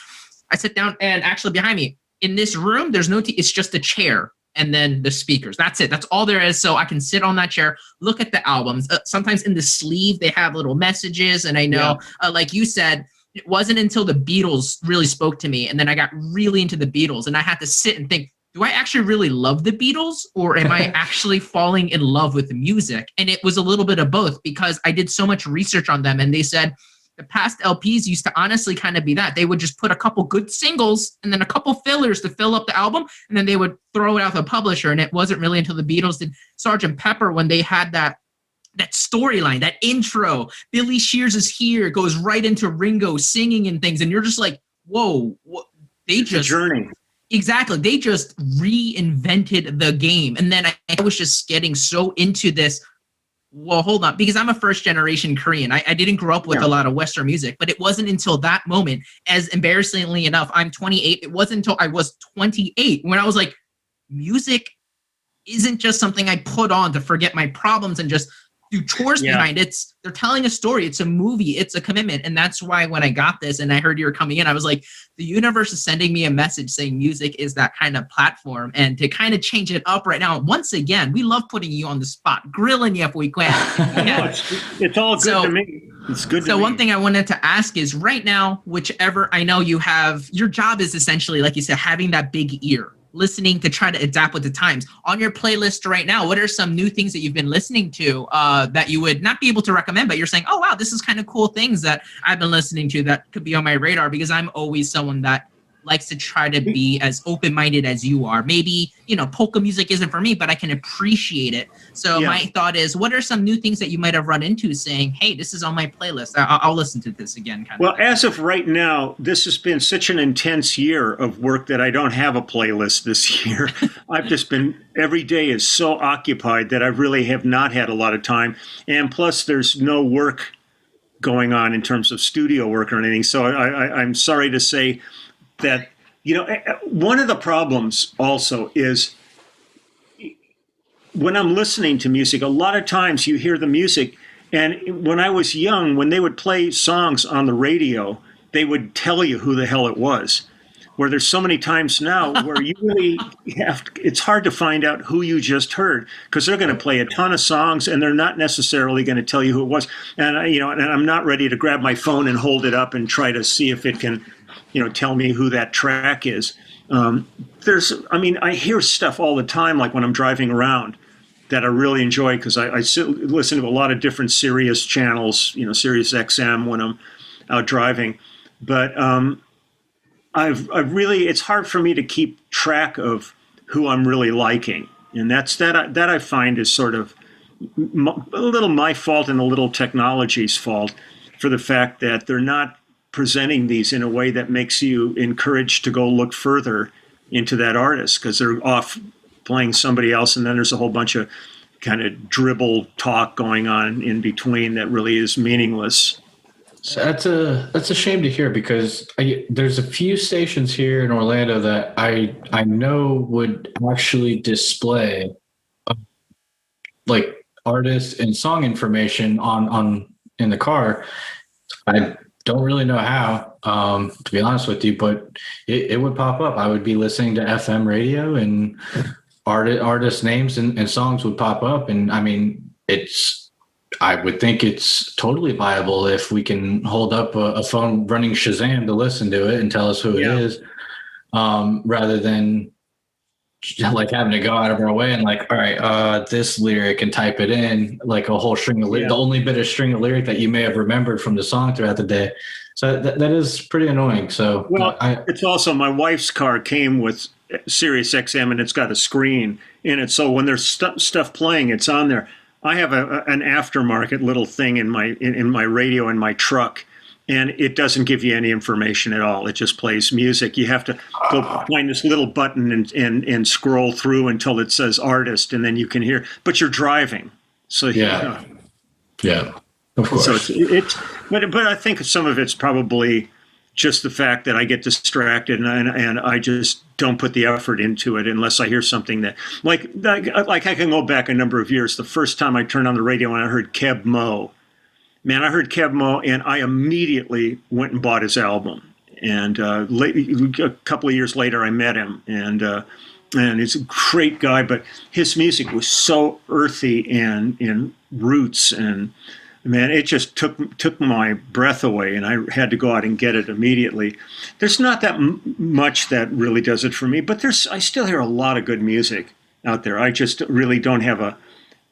I sit down, and actually behind me in this room, there's no it's just a chair and then the speakers. That's it. That's all there is. So I can sit on that chair, look at the albums. Sometimes in the sleeve, they have little messages. And I know, like you said, it wasn't until the Beatles really spoke to me. And then I got really into the Beatles, and I had to sit and think, do I actually really love the Beatles, or am I actually falling in love with the music? And it was a little bit of both, because I did so much research on them, and they said the past LPs used to honestly kind of be that. They would just put a couple good singles and then a couple fillers to fill up the album, and then they would throw it out to a publisher. And it wasn't really until the Beatles did Sgt. Pepper when they had that storyline, that intro. Billy Shears is here, goes right into Ringo singing and things, and you're just like, whoa, they just journey. Exactly. They just reinvented the game. And then I was just getting so into this. Well, hold on, because I'm a first generation Korean. I didn't grow up with a lot of Western music, but it wasn't until that moment, as embarrassingly enough, I'm 28. It wasn't until I was 28 when I was like, music isn't just something I put on to forget my problems and just do chores behind. They're telling a story. It's a movie. It's a commitment. And that's why when I got this and I heard you were coming in, I was like, the universe is sending me a message saying music is that kind of platform. And to kind of change it up right now, once again, we love putting you on the spot, grilling you if we can. It's all good to me. It's good to me. So one thing I wanted to ask is, right now, whichever, I know you have, your job is essentially, like you said, having that big ear, listening to try to adapt with the times. On your playlist right now, what are some new things that you've been listening to that you would not be able to recommend, but you're saying, oh, wow, this is kind of cool things that I've been listening to that could be on my radar? Because I'm always someone that likes to try to be as open-minded as you are. Maybe, polka music isn't for me, but I can appreciate it. So my thought is, what are some new things that you might have run into saying, hey, this is on my playlist, I'll listen to this again? As of right now, this has been such an intense year of work that I don't have a playlist this year. I've just been, every day is so occupied that I really have not had a lot of time. And plus, there's no work going on in terms of studio work or anything. So I'm sorry to say that, one of the problems also is when I'm listening to music, a lot of times you hear the music, and when I was young, when they would play songs on the radio, they would tell you who the hell it was. Where there's so many times now where you really it's hard to find out who you just heard, because they're going to play a ton of songs and they're not necessarily going to tell you who it was. And and I'm not ready to grab my phone and hold it up and try to see if it can, tell me who that track is. I hear stuff all the time, like when I'm driving around, that I really enjoy, because I listen to a lot of different Sirius channels, Sirius XM when I'm out driving. But I've really, it's hard for me to keep track of who I'm really liking. And that I find is sort of a little my fault and a little technology's fault, for the fact that they're not presenting these in a way that makes you encouraged to go look further into that artist, because they're off playing somebody else, and then there's a whole bunch of kind of dribble talk going on in between that really is meaningless. That's a shame to hear, because there's a few stations here in Orlando that I know would actually display like artist and song information on in the car. I don't really know how, to be honest with you, but it would pop up. I would be listening to FM radio, and artist names and songs would pop up. And I mean, I would think it's totally viable if we can hold up a phone running Shazam to listen to it and tell us who it is, rather than like having to go out of our way and like, all right, this lyric, and type it in, like a whole string of the only bit of string of lyric that you may have remembered from the song throughout the day. So that is pretty annoying. So it's also, my wife's car came with Sirius XM, and it's got a screen in it. So when there's stuff playing, it's on there. I have an aftermarket little thing in my radio in my truck, and it doesn't give you any information at all. It just plays music. You have to go find this little button and scroll through until it says artist, and then you can hear. But you're driving, so yeah, of course. So but I think some of it's probably just the fact that I get distracted and I just don't put the effort into it unless I hear something that like I can go back a number of years. The first time I turned on the radio and I heard Keb Mo, man, I heard Keb Mo and I immediately went and bought his album. And a couple of years later, I met him, and he's a great guy. But his music was so earthy and roots, and man, it just took my breath away, and I had to go out and get it immediately. There's not that much that really does it for me, but I still hear a lot of good music out there. I just really don't have a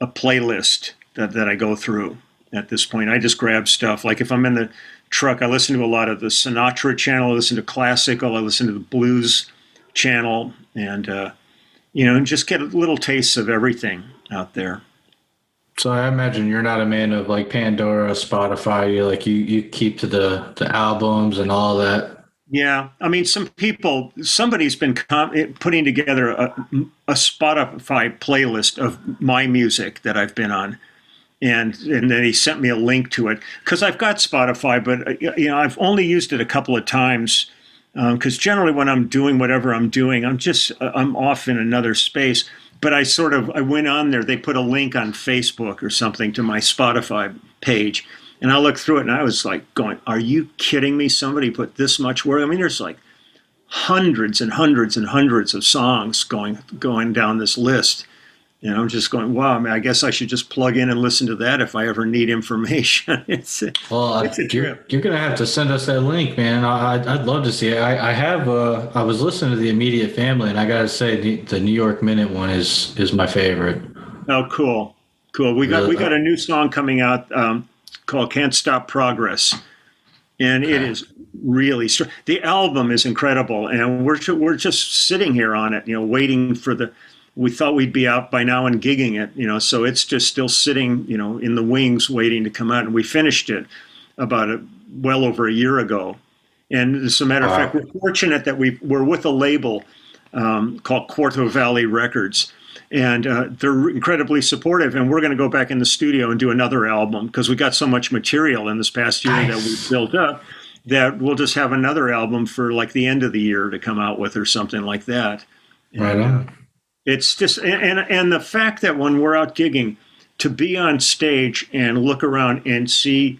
playlist that I go through at this point. I just grab stuff. Like if I'm in the truck, I listen to a lot of the Sinatra channel, I listen to classical, I listen to the blues channel, and just get little tastes of everything out there. So I imagine you're not a man of like Pandora, Spotify. You keep to the albums and all that. Yeah, I mean, somebody's been putting together a Spotify playlist of my music that I've been on, and then he sent me a link to it because I've got Spotify, but I've only used it a couple of times because generally when I'm doing whatever I'm doing, I'm off in another space. But I went on there. They put a link on Facebook or something to my Spotify page. And I looked through it and I was like going, are you kidding me? Somebody put this much work? I mean, there's like hundreds and hundreds and hundreds of songs going down this list. And I'm just going, wow, man, I guess I should just plug in and listen to that if I ever need information. It's a trip. You're going to have to send us that link, man. I'd love to see it. I was listening to the Immediate Family, and I got to say the New York Minute one is my favorite. Oh, cool. We got a new song coming out called Can't Stop Progress. And it is really the album is incredible. And we're just sitting here on it, waiting for we thought we'd be out by now and gigging it, so it's just still sitting, in the wings waiting to come out. And we finished it about well over a year ago. And as a matter of fact, we're fortunate that we're with a label called Quarto Valley Records. And they're incredibly supportive. And we're going to go back in the studio and do another album because we got so much material in this past year that we built up that we'll just have another album for like the end of the year to come out with or something like that. Right on. It's just, and the fact that when we're out gigging, to be on stage and look around and see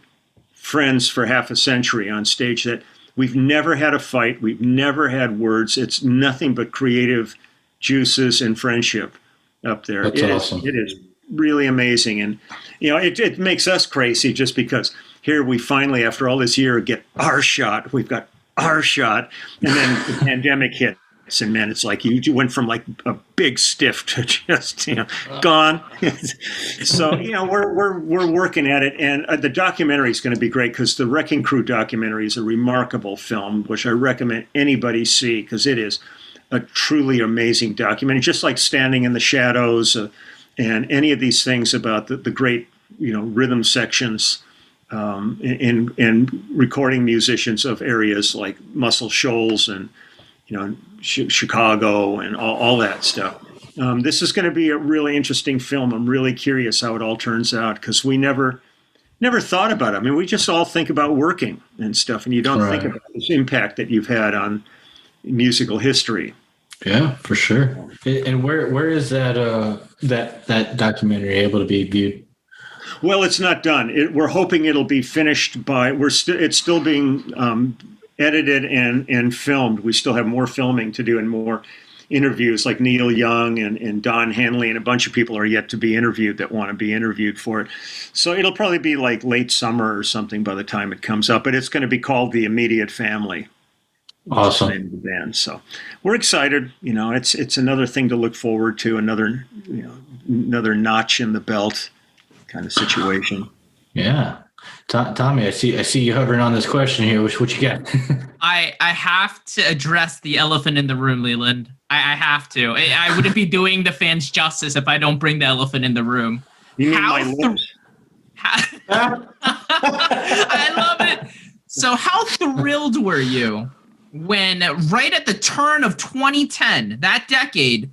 friends for half a century on stage that we've never had a fight, we've never had words, it's nothing but creative juices and friendship up there. That's awesome. It is really amazing. And, it makes us crazy just because here we finally, after all this year, get our shot. We've got our shot. And then the pandemic hit. And man, it's like you went from like a big stiff to just gone. So we're working at it, and the documentary is going to be great because the Wrecking Crew documentary is a remarkable film, which I recommend anybody see because it is a truly amazing documentary. Just like Standing in the Shadows, and any of these things about the great rhythm sections in recording musicians of areas like Muscle Shoals and Chicago and all that stuff. This is going to be a really interesting film. I'm really curious how it all turns out because we never thought about it. I mean, we just all think about working and stuff, and you don't think about this impact that you've had on musical history. Yeah, for sure. And where is that documentary able to be viewed? Well, it's not done. We're hoping it'll be finished by. It's still being edited and filmed. We still have more filming to do and more interviews, like Neil Young and Don Henley and a bunch of people are yet to be interviewed that want to be interviewed for it. So it'll probably be like late summer or something by the time it comes up, but it's going to be called The Immediate Family. Awesome. That's the name of the band. So we're excited. It's another thing to look forward to, another notch in the belt kind of situation. Yeah. Tommy, I see you hovering on this question here. What you got? I have to address the elephant in the room, Leland. I have to. I wouldn't be doing the fans justice if I don't bring the elephant in the room. You mean my lips? I love it. So how thrilled were you when right at the turn of 2010, that decade,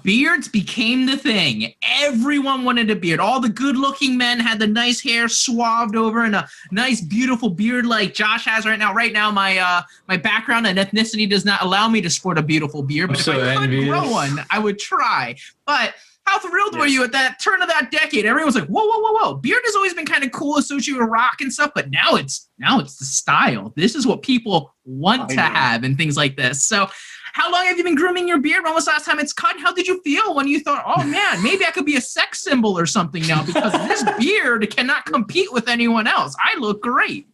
beards became the thing? Everyone wanted a beard. All the good-looking men had the nice hair swathed over and a nice, beautiful beard like Josh has right now. Right now, my background and ethnicity does not allow me to sport a beautiful beard, but if I could grow one, I would try. But how thrilled were you at that turn of that decade? Everyone was like, whoa, whoa, whoa, whoa. Beard has always been kind of cool, associated with rock and stuff, but now it's the style. This is what people want to have and things like this. So how long have you been grooming your beard? When was the last time it's cut? And how did you feel when you thought, oh man, maybe I could be a sex symbol or something now because this beard cannot compete with anyone else. I look great.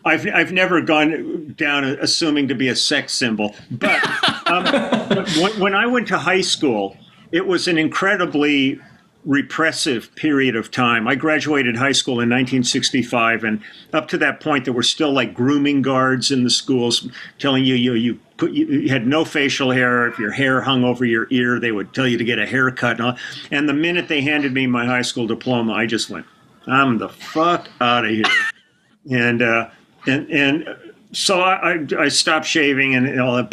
I've never gone down assuming to be a sex symbol, but when I went to high school, it was an incredibly repressive period of time. I graduated high school in 1965, and up to that point, there were still like grooming guards in the schools telling you had no facial hair. If your hair hung over your ear, they would tell you to get a haircut. And the minute they handed me my high school diploma, I just went, "I'm the fuck out of here," and so I stopped shaving and all that,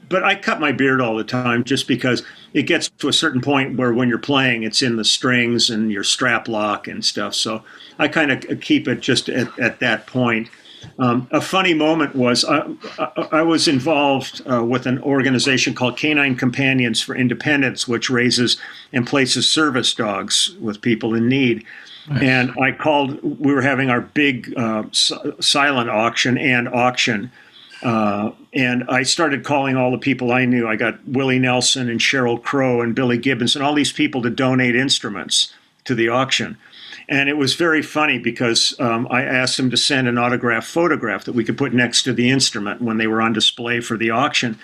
but I cut my beard all the time just because it gets to a certain point where when you're playing, it's in the strings and your strap lock and stuff. So I kind of keep it just at that point. A funny moment was I was involved with an organization called Canine Companions for Independence, which raises and places service dogs with people in need. Nice. And I called, we were having our big silent auction. And I started calling all the people I knew. I got Willie Nelson and Sheryl Crow and Billy Gibbons and all these people to donate instruments to the auction. And it was very funny because I asked them to send an autographed photograph that we could put next to the instrument when they were on display for the auction.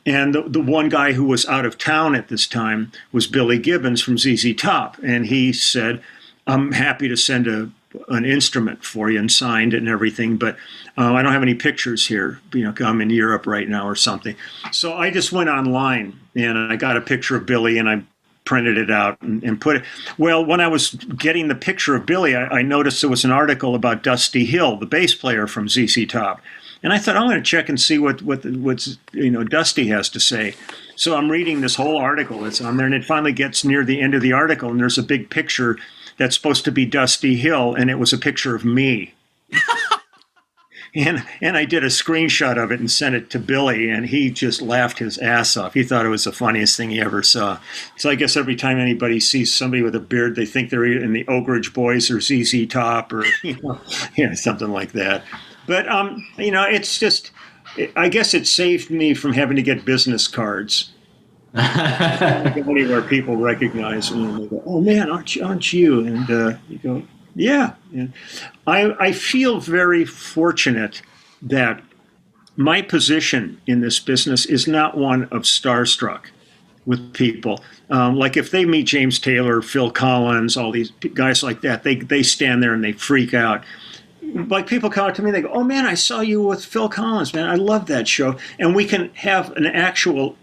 And the one guy who was out of town at this time was Billy Gibbons from ZZ Top. And he said, "I'm happy to send an instrument for you," and signed it and everything, but I don't have any pictures here. I'm in Europe right now or something. So I just went online and I got a picture of Billy and I printed it out and put it. Well, when I was getting the picture of Billy, I noticed there was an article about Dusty Hill, the bass player from ZZ Top. And I thought, I'm going to check and see what Dusty has to say. So I'm reading this whole article that's on there, and it finally gets near the end of the article, and there's a big picture that's supposed to be Dusty Hill, and it was a picture of me. And I did a screenshot of it and sent it to Billy, and he just laughed his ass off. He thought it was the funniest thing he ever saw. So I guess every time anybody sees somebody with a beard, they think they're in the Oak Ridge Boys or ZZ Top or something like that. But it's just, I guess it saved me from having to get business cards. Anywhere people recognize me and they go, "Oh man, aren't you?" And you go, "Yeah." And I feel very fortunate that my position in this business is not one of starstruck with people. Like if they meet James Taylor, Phil Collins, all these guys like that, they stand there and they freak out. Like people come up to me, they go, "Oh man, I saw you with Phil Collins, man. I love that show." And we can have an actual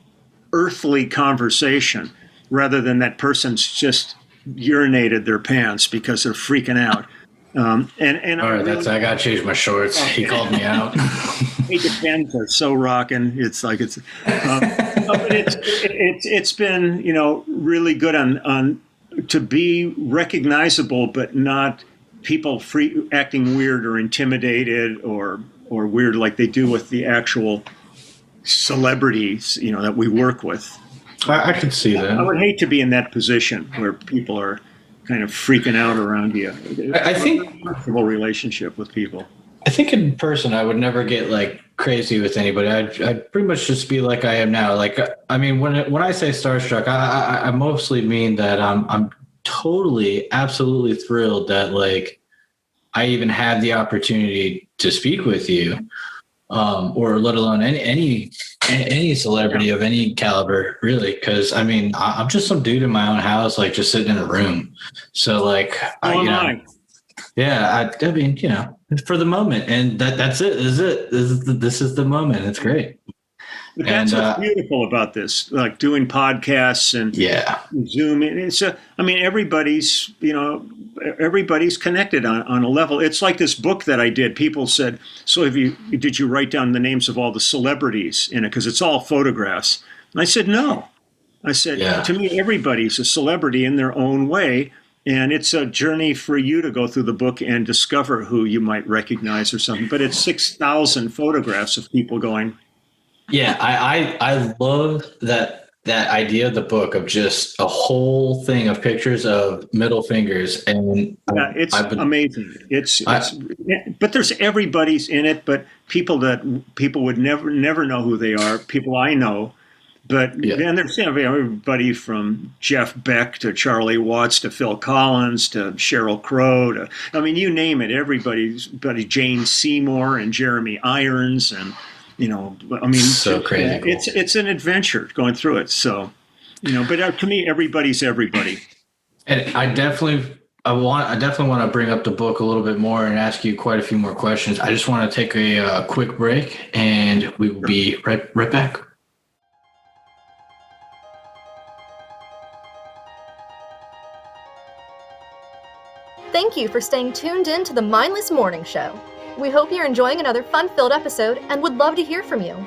earthly conversation rather than that person's just urinated their pants because they're freaking out. And all right, I gotta change my shorts. He called me out. It depends. Are so rocking. It's like but it's been really good on to be recognizable, but not people acting weird or intimidated or weird like they do with the actual celebrities that we work with. I could see that. I would hate to be in that position where people are kind of freaking out around you. I think a comfortable relationship with people. I think in person I would never get like crazy with anybody. I'd pretty much just be like I am now. Like I mean, when I say starstruck, I mostly mean that I'm totally, absolutely thrilled that like I even have the opportunity to speak with you. Or let alone any celebrity of any caliber, really. Because I mean, I'm just some dude in my own house, like just sitting in a room. So like, I mean, for the moment, and that's it. This is the moment. It's great. But that's what's beautiful about this, like doing podcasts and Zoom. And everybody's, everybody's connected on a level. It's like this book that I did. People said, so did you write down the names of all the celebrities in it? Because it's all photographs. And I said, no. I said, to me, everybody's a celebrity in their own way. And it's a journey for you to go through the book and discover who you might recognize or something. But it's 6,000 photographs of people going. Yeah, I love that idea of the book of just a whole thing of pictures of middle fingers, and it's amazing. But there's everybody's in it, but people would never know who they are. People I know, but and there's everybody from Jeff Beck to Charlie Watts to Phil Collins to Sheryl Crow to you name it. Everybody's Jane Seymour and Jeremy Irons and. So crazy. Cool. It's an adventure going through it. So, but to me, everybody's everybody. And I definitely want to bring up the book a little bit more and ask you quite a few more questions. I just want to take a quick break, and we will be right back. Thank you for staying tuned in to the Mindless Morning Show. We hope you're enjoying another fun-filled episode and would love to hear from you.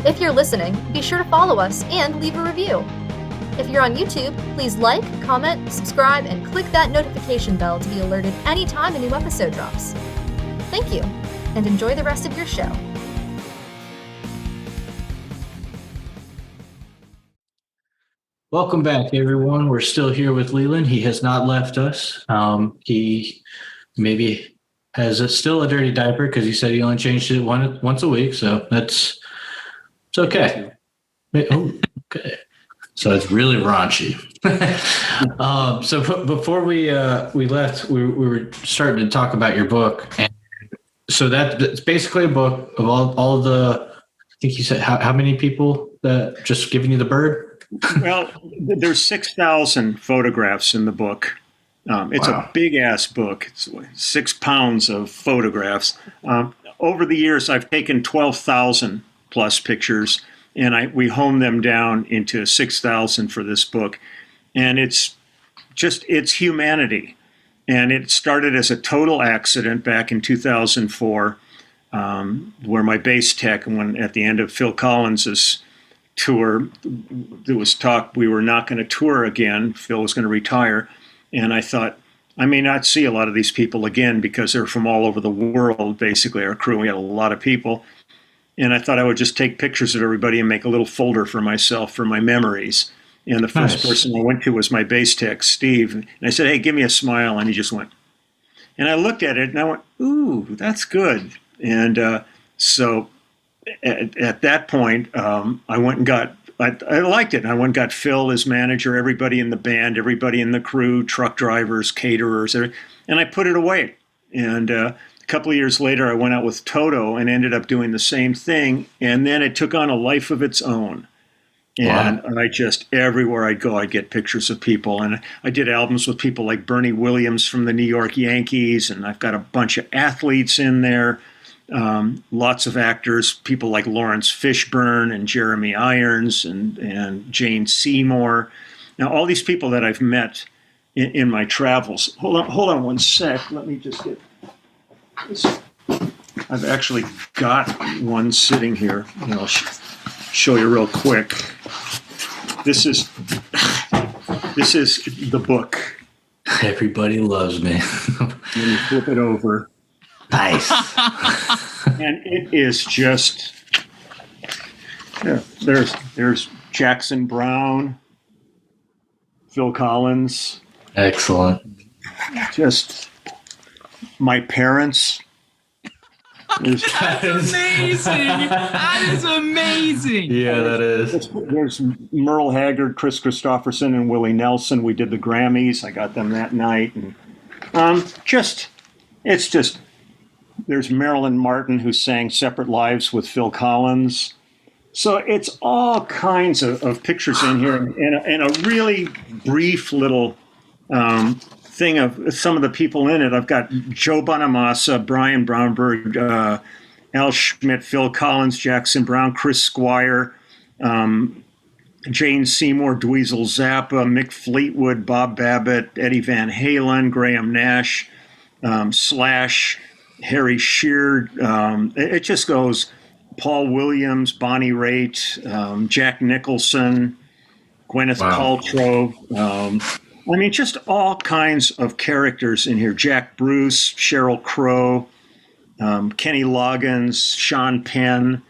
If you're listening, be sure to follow us and leave a review. If you're on YouTube, please like, comment, subscribe, and click that notification bell to be alerted anytime a new episode drops. Thank you, and enjoy the rest of your show. Welcome back, everyone. We're still here with Leland. He has not left us. He maybe has still a dirty diaper because he said he only changed it once a week, so it's okay. Okay. So it's really raunchy. So before we left, we were starting to talk about your book, and so that's basically a book of all of the. I think you said how many people that just giving you the bird? Well, there's 6,000 photographs in the book. It's a big ass book. It's 6 pounds of photographs. Over the years, I've taken 12,000 plus pictures, and we honed them down into 6,000 for this book. And it's humanity. And it started as a total accident back in 2004, where my bass tech, at the end of Phil Collins's tour, there was talk we were not going to tour again. Phil was going to retire. And I thought, I may not see a lot of these people again because they're from all over the world, basically, our crew. We had a lot of people. And I thought I would just take pictures of everybody and make a little folder for myself for my memories. And the first person I went to was my bass tech, Steve. And I said, hey, give me a smile. And he just went. And I looked at it and I went, ooh, that's good. And so at that point, I went and got I liked it. I went and got Phil as manager, everybody in the band, everybody in the crew, truck drivers, caterers, and I put it away. And a couple of years later, I went out with Toto and ended up doing the same thing. And then it took on a life of its own. And I just, everywhere I'd go, I'd get pictures of people. And I did albums with people like Bernie Williams from the New York Yankees. And I've got a bunch of athletes in there. Lots of actors, people like Lawrence Fishburne and Jeremy Irons and Jane Seymour. Now, all these people that I've met in my travels. Hold on one sec. Let me just get this. I've actually got one sitting here, and I'll show you real quick. This is the book. Everybody loves me. Let me flip it over. Nice. And it is just, there's Jackson Browne, Phil Collins. Excellent. Just my parents. That's amazing. That is amazing. Yeah, that is. There's Merle Haggard, Chris Christopherson, and Willie Nelson. We did the Grammys. I got them that night. And there's Marilyn Martin, who sang Separate Lives with Phil Collins. So it's all kinds of pictures in here, and a really brief little thing of some of the people in it. I've got Joe Bonamassa, Brian Brownberg, Al Schmidt, Phil Collins, Jackson Brown, Chris Squire, Jane Seymour, Dweezil Zappa, Mick Fleetwood, Bob Babbitt, Eddie Van Halen, Graham Nash, Slash, Harry Shearer. It just goes. Paul Williams, Bonnie Raitt, Jack Nicholson, Gwyneth Paltrow. I mean, just all kinds of characters in here. Jack Bruce, Sheryl Crow, Kenny Loggins, Sean Penn,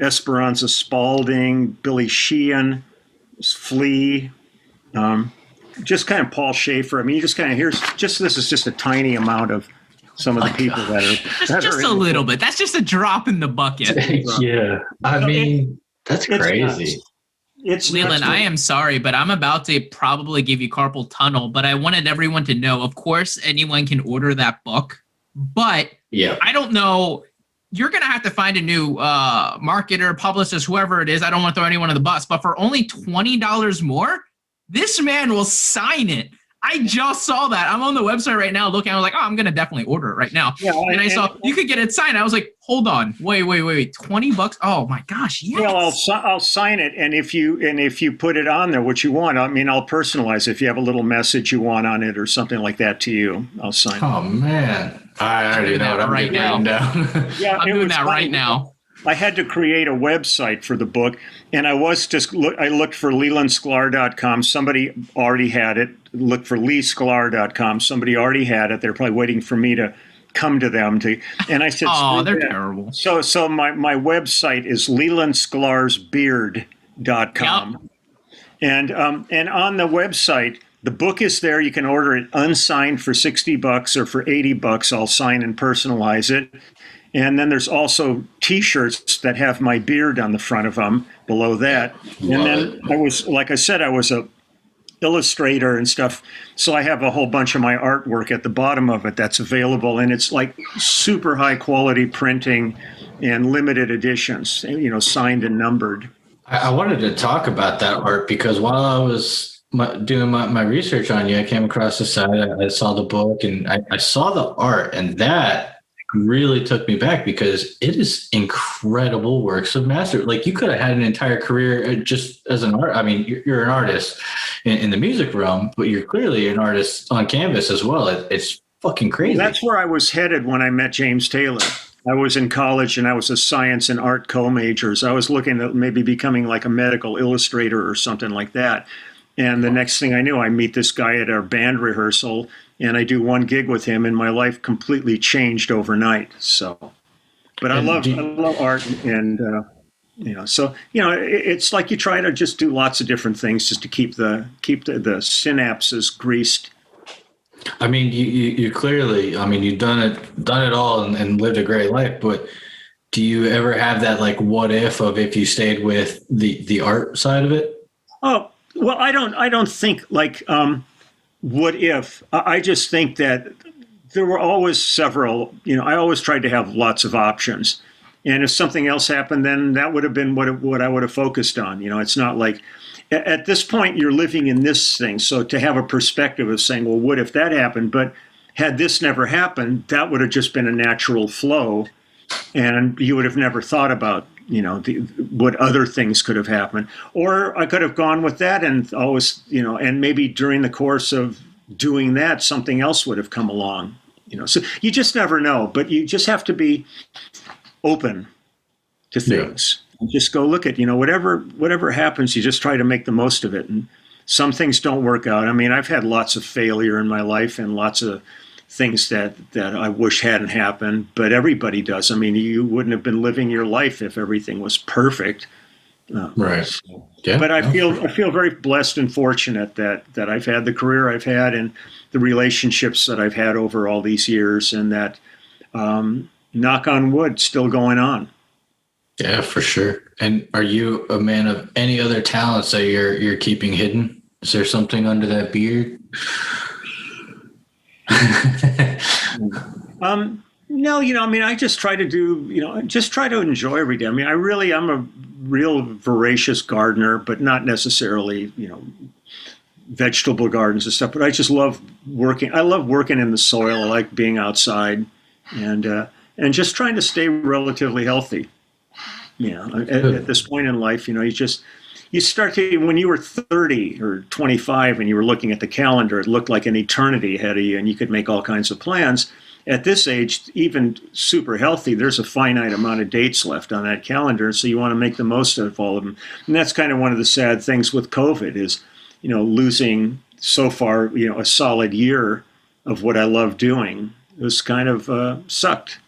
Esperanza Spalding, Billy Sheehan, Flea, just kind of Paul Schaefer. I mean, you just kind of hear, this is just a tiny amount of some of the people that are. Just a little bit. That's just a drop in the bucket. Yeah. I mean, that's crazy. It's Leland, I am sorry, but I'm about to probably give you carpal tunnel, but I wanted everyone to know, of course, anyone can order that book, but I don't know. You're going to have to find a new marketer, publicist, whoever it is. I don't want to throw anyone on the bus, but for only $20 more, this man will sign it. I just saw that. I'm on the website right now looking. I was like, oh, I'm going to definitely order it right now. Yeah, and I saw you could get it signed. I was like, hold on. Wait. $20? Oh my gosh. Yes. Well, I'll sign it. And if you put it on there, what you want, I mean, I'll personalize it. If you have a little message you want on it or something like that to you, I'll sign it. Oh man. I already know what I'm right now. Yeah, I'm doing that right now. I had to create a website for the book, and I looked for lelandsklar.com. Somebody already had it. Looked for leesklar.com. Somebody already had it. They're probably waiting for me to come to them and I said, oh, they're terrible. So my website is lelandsklar'sbeard.com. Yep. And on the website, the book is there. You can order it unsigned for $60 or for $80. I'll sign and personalize it. And then there's also T-shirts that have my beard on the front of them below that. And then I was a illustrator and stuff. So I have a whole bunch of my artwork at the bottom of it that's available. And it's like super high quality printing and limited editions, signed and numbered. I wanted to talk about that art because while I was doing my research on you, I came across the site, I saw the book, and I saw the art, and that really took me back because it is incredible works of master. Like, you could have had an entire career just as an art. I mean, you're an artist in the music realm, but you're clearly an artist on canvas as well. It's fucking crazy. That's where I was headed when I met James Taylor. I was in college and I was a science and art co-majors. I was looking at maybe becoming like a medical illustrator or something like that. And the next thing I knew, I meet this guy at our band rehearsal, and I do one gig with him, and my life completely changed overnight. So, but I love art, and it's like you try to just do lots of different things just to keep the synapses greased. I mean, you clearly, I mean, you've done it all and lived a great life, but do you ever have that like what if you stayed with the art side of it? Oh, well, I don't think like what if. I just think that there were always several, I always tried to have lots of options. And if something else happened, then that would have been what I would have focused on. It's not like at this point you're living in this thing. So to have a perspective of saying, well, what if that happened? But had this never happened, that would have just been a natural flow. And you would have never thought about, what other things could have happened. Or I could have gone with that and always, and maybe during the course of doing that, something else would have come along. So you just never know, but you just have to be open to things. Yeah. Just go look at, whatever happens, you just try to make the most of it. And some things don't work out. I mean, I've had lots of failure in my life and lots of things that I wish hadn't happened, but everybody does. I mean, you wouldn't have been living your life if everything was perfect. Right. Yeah. But I feel very blessed and fortunate that I've had the career I've had and the relationships that I've had over all these years, and that, knock on wood, still going on. Yeah, for sure. And are you a man of any other talents that you're keeping hidden? Is there something under that beard? No, I just try to do, just try to enjoy every day. I mean, I'm a real voracious gardener, but not necessarily, vegetable gardens and stuff, but I just love working. I love working in the soil. I like being outside and and just trying to stay relatively healthy. At this point in life, you start to, when you were 30 or 25 and you were looking at the calendar, it looked like an eternity ahead of you and you could make all kinds of plans. At this age, even super healthy, there's a finite amount of dates left on that calendar, so you want to make the most of all of them. And that's kind of one of the sad things with COVID is, losing so far, a solid year of what I love doing. It was kind of sucked.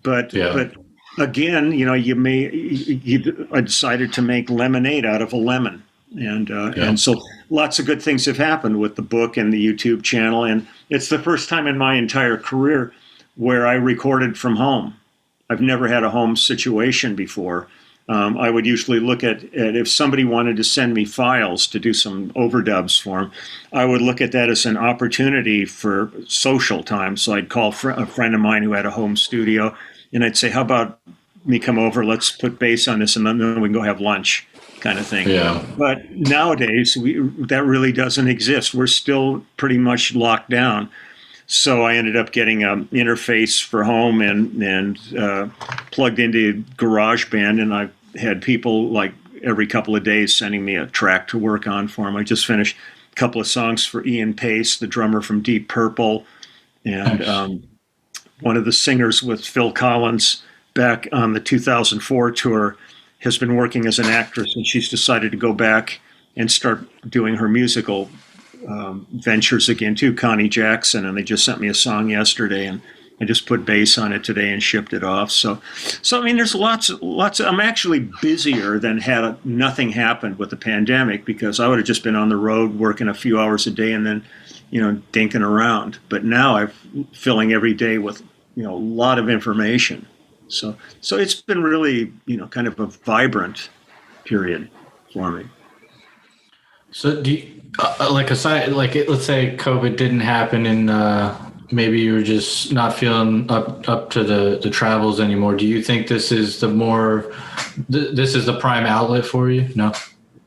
But again, I decided to make lemonade out of a lemon. And so lots of good things have happened with the book and the YouTube channel. And it's the first time in my entire career where I recorded from home. I've never had a home situation before. I would usually look at if somebody wanted to send me files to do some overdubs for them, I would look at that as an opportunity for social time. So I'd call a friend of mine who had a home studio, and I'd say, how about me come over, let's put bass on this, and then we can go have lunch, kind of thing. Yeah. But nowadays, that really doesn't exist. We're still pretty much locked down. So I ended up getting an interface for home and plugged into GarageBand, and I had people like every couple of days sending me a track to work on for them. I just finished a couple of songs for Ian Pace, the drummer from Deep Purple, and one of the singers with Phil Collins back on the 2004 tour has been working as an actress, and she's decided to go back and start doing her musical ventures again too, Connie Jackson, and they just sent me a song yesterday, and I just put bass on it today and shipped it off. So I mean, there's lots of, I'm actually busier than had nothing happened with the pandemic, because I would have just been on the road working a few hours a day and then, dinking around. But now I'm filling every day with, a lot of information. So it's been really, kind of a vibrant period for me. So do you, let's say COVID didn't happen and maybe you were just not feeling up to the travels anymore. Do you think this is the prime outlet for you? No,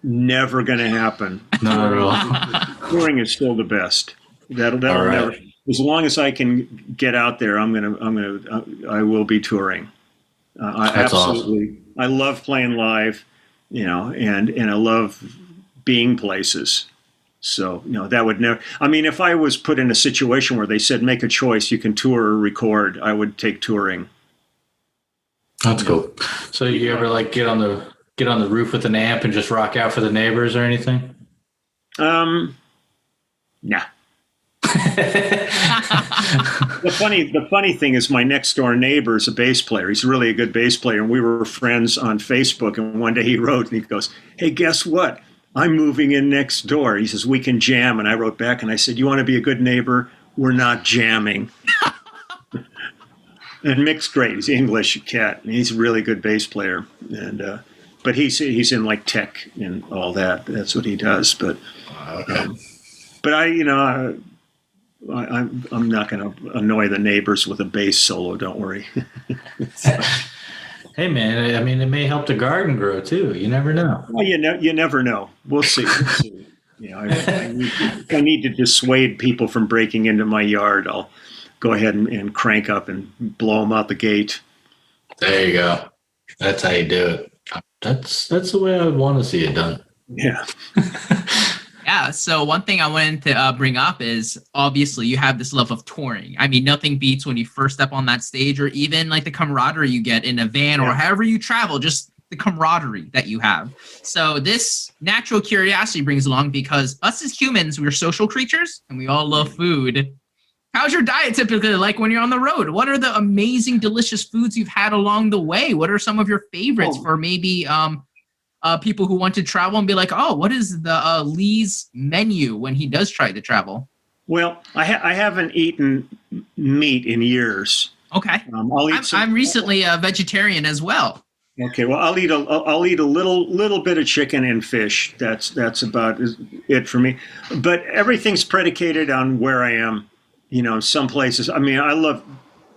never going to happen. Not at all. Touring is still the best. That'll never. As long as I can get out there, I will be touring. That's absolutely. Awesome. I love playing live, and I love being places. So, that would never, I mean, if I was put in a situation where they said, make a choice, you can tour or record, I would take touring. That's cool. So you ever get on the roof with an amp and just rock out for the neighbors or anything? Nah. The funny thing is, my next door neighbor is a bass player. He's really a good bass player. And we were friends on Facebook. And one day he wrote and he goes, hey, guess what? I'm moving in next door. He says, we can jam. And I wrote back and I said, you want to be a good neighbor? We're not jamming. And Mick's great. He's an English cat. And he's a really good bass player. And but he's in tech and all that. That's what he does. But I'm not going to annoy the neighbors with a bass solo. Don't worry. Hey man, I mean, it may help the garden grow too. You never know. Well, you never know. We'll see. I need to dissuade people from breaking into my yard. I'll go ahead and crank up and blow them out the gate. There you go. That's how you do it. That's the way I would want to see it done. Yeah. Yeah, so one thing I wanted to bring up is obviously you have this love of touring. I mean, nothing beats when you first step on that stage, or even the camaraderie you get in a van or however you travel, just the camaraderie that you have. So this natural curiosity brings along, because us as humans, we're social creatures and we all love food. How's your diet typically like when you're on the road? What are the amazing, delicious foods you've had along the way? What are some of your favorites for maybe people who want to travel and be like, oh, what is the Lee's menu when he does try to travel? Well, I haven't eaten meat in years. Okay. I'm recently a vegetarian as well. Okay. Well, I'll eat a little bit of chicken and fish. That's about it for me. But everything's predicated on where I am. Some places. I mean, I love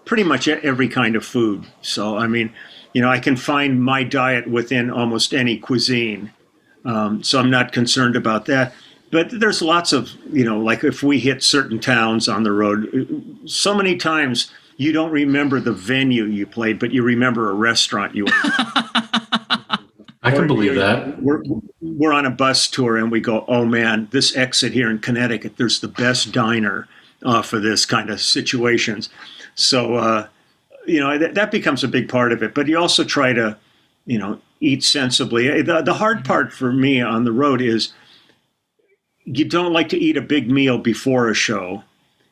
pretty much every kind of food. So, I mean, I can find my diet within almost any cuisine. So I'm not concerned about that. But there's lots of, if we hit certain towns on the road, so many times you don't remember the venue you played, but you remember a restaurant you were I can believe that. We're on a bus tour and we go, oh man, this exit here in Connecticut, there's the best diner for this kind of situations. So, that becomes a big part of it. But you also try to, eat sensibly. The hard part for me on the road is you don't like to eat a big meal before a show,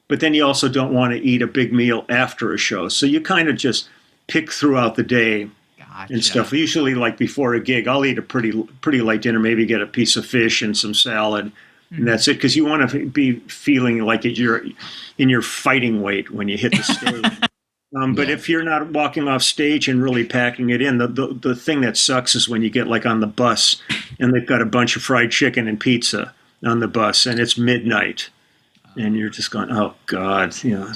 but then you also don't want to eat a big meal after a show. So you kind of just pick throughout the day. Gotcha. And stuff. Usually, like before a gig, I'll eat a pretty light dinner, maybe get a piece of fish and some salad, and that's it. Because you want to be feeling like you're in your fighting weight when you hit the stage. But if you're not walking off stage and really packing it in, the thing that sucks is when you get like on the bus and they've got a bunch of fried chicken and pizza on the bus and it's midnight. And you're just going, oh God, so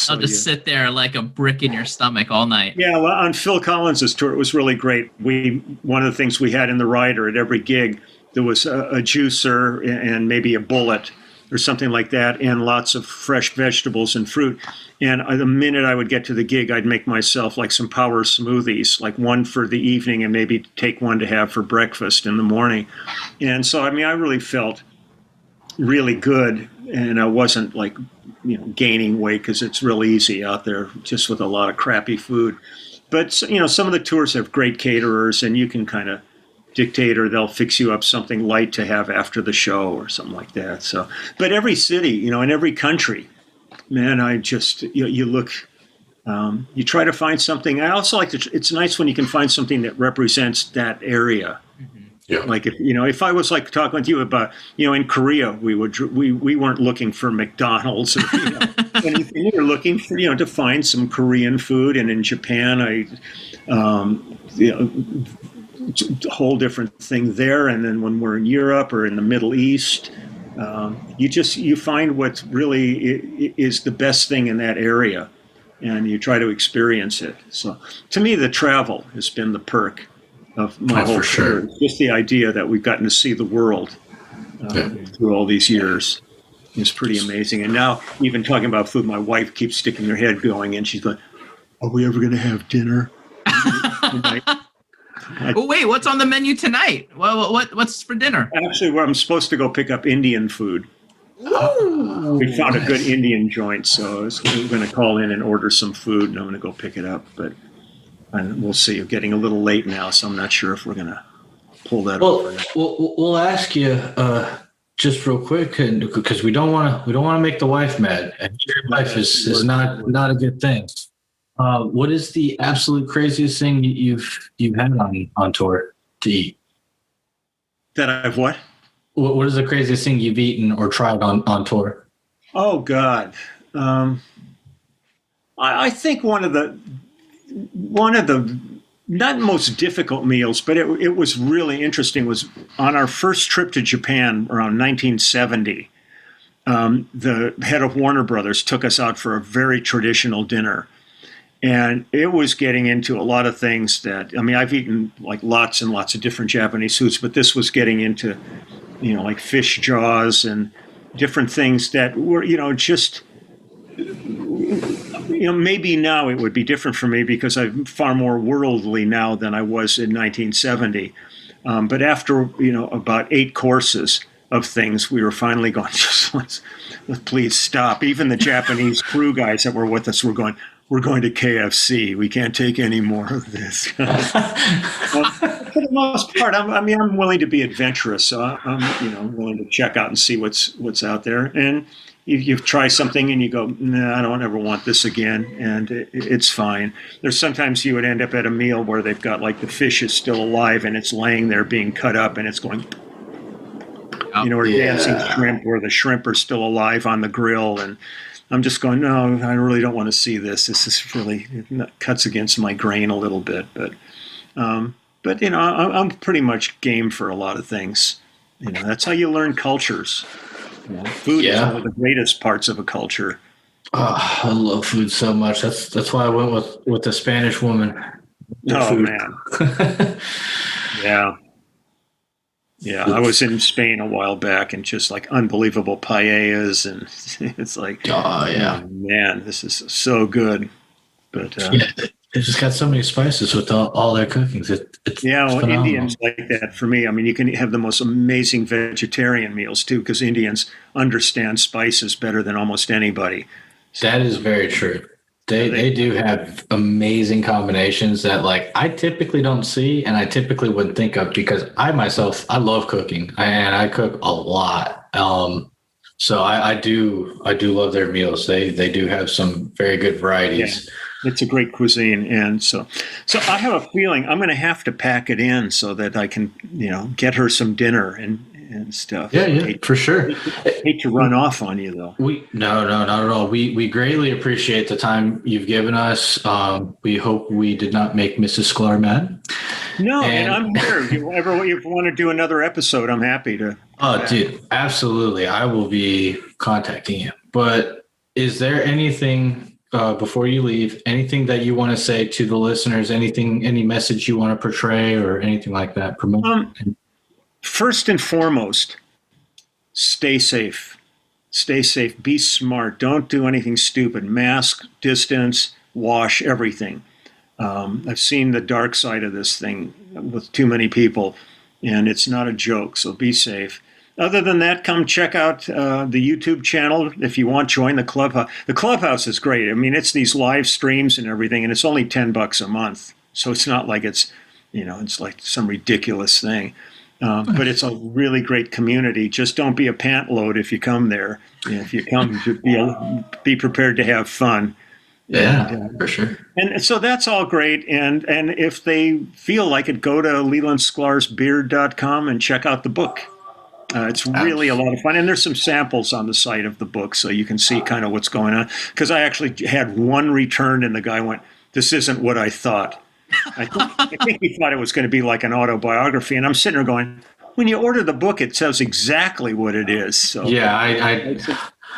I'll just sit there like a brick in your stomach all night. Yeah, well, on Phil Collins's tour, it was really great. One of the things we had in the rider at every gig, there was a juicer and maybe a bullet or something like that, and lots of fresh vegetables and fruit. And the minute I would get to the gig, I'd make myself like some power smoothies, like one for the evening and maybe take one to have for breakfast in the morning. And so, I really felt really good, and I wasn't like gaining weight because it's real easy out there just with a lot of crappy food. But some of the tours have great caterers, and you can kind of dictate, or they'll fix you up something light to have after the show or something like that. So, but every city, in every country, man, I just you look. You try to find something. I also like it's nice when you can find something that represents that area. Yeah. Like if I was like talking with you about in Korea, we weren't looking for McDonald's or anything. We were looking for to find some Korean food, and in Japan, a whole different thing there. And then when we're in Europe or in the Middle East, you find what really is the best thing in that area, and you try to experience it. So to me, the travel has been the perk of my whole career. Just the idea that we've gotten to see the world through all these years is pretty amazing. And now, even talking about food, my wife keeps sticking her head going, and she's like, "Are we ever going to have dinner tonight?" Oh wait, what's on the menu tonight? Well, what's for dinner? Actually, I'm supposed to go pick up Indian food. Ooh, we found a good Indian joint, so we're going to call in and order some food, and I'm going to go pick it up. But we'll see. We're getting a little late now, so I'm not sure if we're going to pull that off. We'll ask you just real quick, because we don't want to make the wife mad. And your wife is not a good thing. What is the absolute craziest thing you've had on tour to eat? That I've what? What is the craziest thing you've eaten or tried on tour? Oh God, I think one of the not most difficult meals, but it was really interesting. Was on our first trip to Japan around 1970. The head of Warner Brothers took us out for a very traditional dinner. And it was getting into a lot of things that, I've eaten like lots and lots of different Japanese foods, but this was getting into, like fish jaws and different things that were, just, maybe now it would be different for me because I'm far more worldly now than I was in 1970. But after, about 8 courses of things, we were finally going, let's please stop. Even the Japanese crew guys that were with us were going, we're going to KFC. We can't take any more of this. For the most part, I'm willing to be adventurous. So I'm, willing to check out and see what's out there. And you try something and you go, nah, I don't ever want this again. And it's fine. There's sometimes you would end up at a meal where they've got like the fish is still alive and it's laying there being cut up and it's going, or dancing shrimp where the shrimp are still alive on the grill. And I'm just going, no, I really don't want to see this. This is really, it cuts against my grain a little bit. But I'm pretty much game for a lot of things. That's how you learn cultures. Food is one of the greatest parts of a culture. Oh, I love food so much. That's why I went with the Spanish woman. Oh, man. Yeah. Yeah, I was in Spain a while back, and just like unbelievable paellas, and it's like, Oh yeah, man, this is so good. But they just got so many spices with all their cookings. It's well, phenomenal. Indians like that for me. I mean, you can have the most amazing vegetarian meals too, because Indians understand spices better than almost anybody. That is very true. They do have amazing combinations that like I typically don't see and I typically wouldn't think of because I myself I love cooking and I cook a lot. So I do love their meals. They do have some very good varieties. Yeah, it's a great cuisine, and so I have a feeling I'm going to have to pack it in so that I can get her some dinner and stuff. Yeah, for sure. Hate to run off on you though. No, not at all. We greatly appreciate the time you've given us. We hope we did not make Mrs. Sklar mad. No, and I'm here. If you want to do another episode, I'm happy to. Oh, dude, absolutely. I will be contacting you. But is there anything before you leave, anything that you want to say to the listeners? Any message you want to portray or anything like that? Promote. First and foremost, stay safe. Stay safe. Be smart. Don't do anything stupid. Mask, distance, wash, everything. I've seen the dark side of this thing with too many people, and it's not a joke, so be safe. Other than that, come check out the YouTube channel. If you want, join the Clubhouse. The Clubhouse is great. I mean, it's these live streams and everything, and it's only $10 a month. So it's not like it's like some ridiculous thing. But it's a really great community. Just don't be a pant load if you come there. If you come, be prepared to have fun. Yeah, for sure. And so that's all great. And if they feel like it, go to lelandsklarsbeard.com and check out the book. It's really a lot of fun. And there's some samples on the site of the book so you can see kind of what's going on. Because I actually had one return and the guy went, "This isn't what I thought." I think he thought it was going to be like an autobiography. And I'm sitting there going, when you order the book, it says exactly what it is. So yeah, I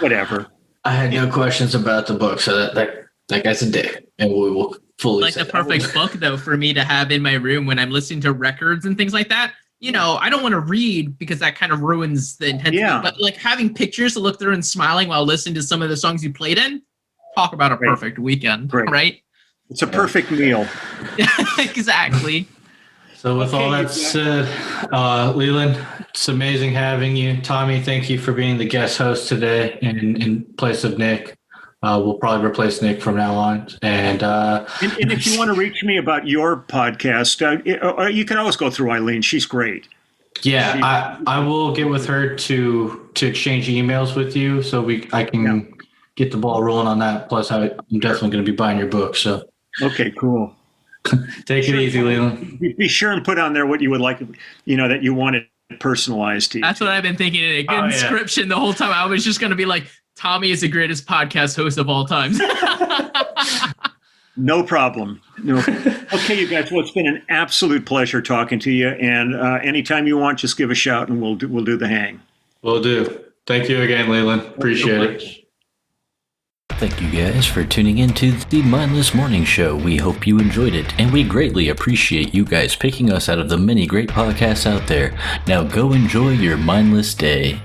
whatever. I had no questions about the book. So that guy's a dick. And we will fully like the perfect book, though, for me to have in my room when I'm listening to records and things like that. I don't want to read because that kind of ruins the intensity. Yeah. But like having pictures to look through and smiling while listening to some of the songs you played in, talk about a perfect weekend, right? It's a perfect meal. Exactly. So with all that said, Leland, it's amazing having you. Tommy, thank you for being the guest host today in place of Nick. We'll probably replace Nick from now on. And if you want to reach me about your podcast, you can always go through Eileen. She's great. Yeah, I will get with her to exchange emails with you so I can get the ball rolling on that. Plus, I'm definitely going to be buying your book. So. Okay, cool. Take it easy, Leland. Be sure and put on there what you would like, that you want it personalized to you. That's what I've been thinking in a good description the whole time. I was just going to be like, Tommy is the greatest podcast host of all time. No problem. No. Okay, you guys. Well, it's been an absolute pleasure talking to you. And anytime you want, just give a shout and we'll do the hang. Will do. Thank you again, Leland. Appreciate it. Thank you guys for tuning in to the Mindless Morning Show. We hope you enjoyed it, and we greatly appreciate you guys picking us out of the many great podcasts out there. Now go enjoy your mindless day.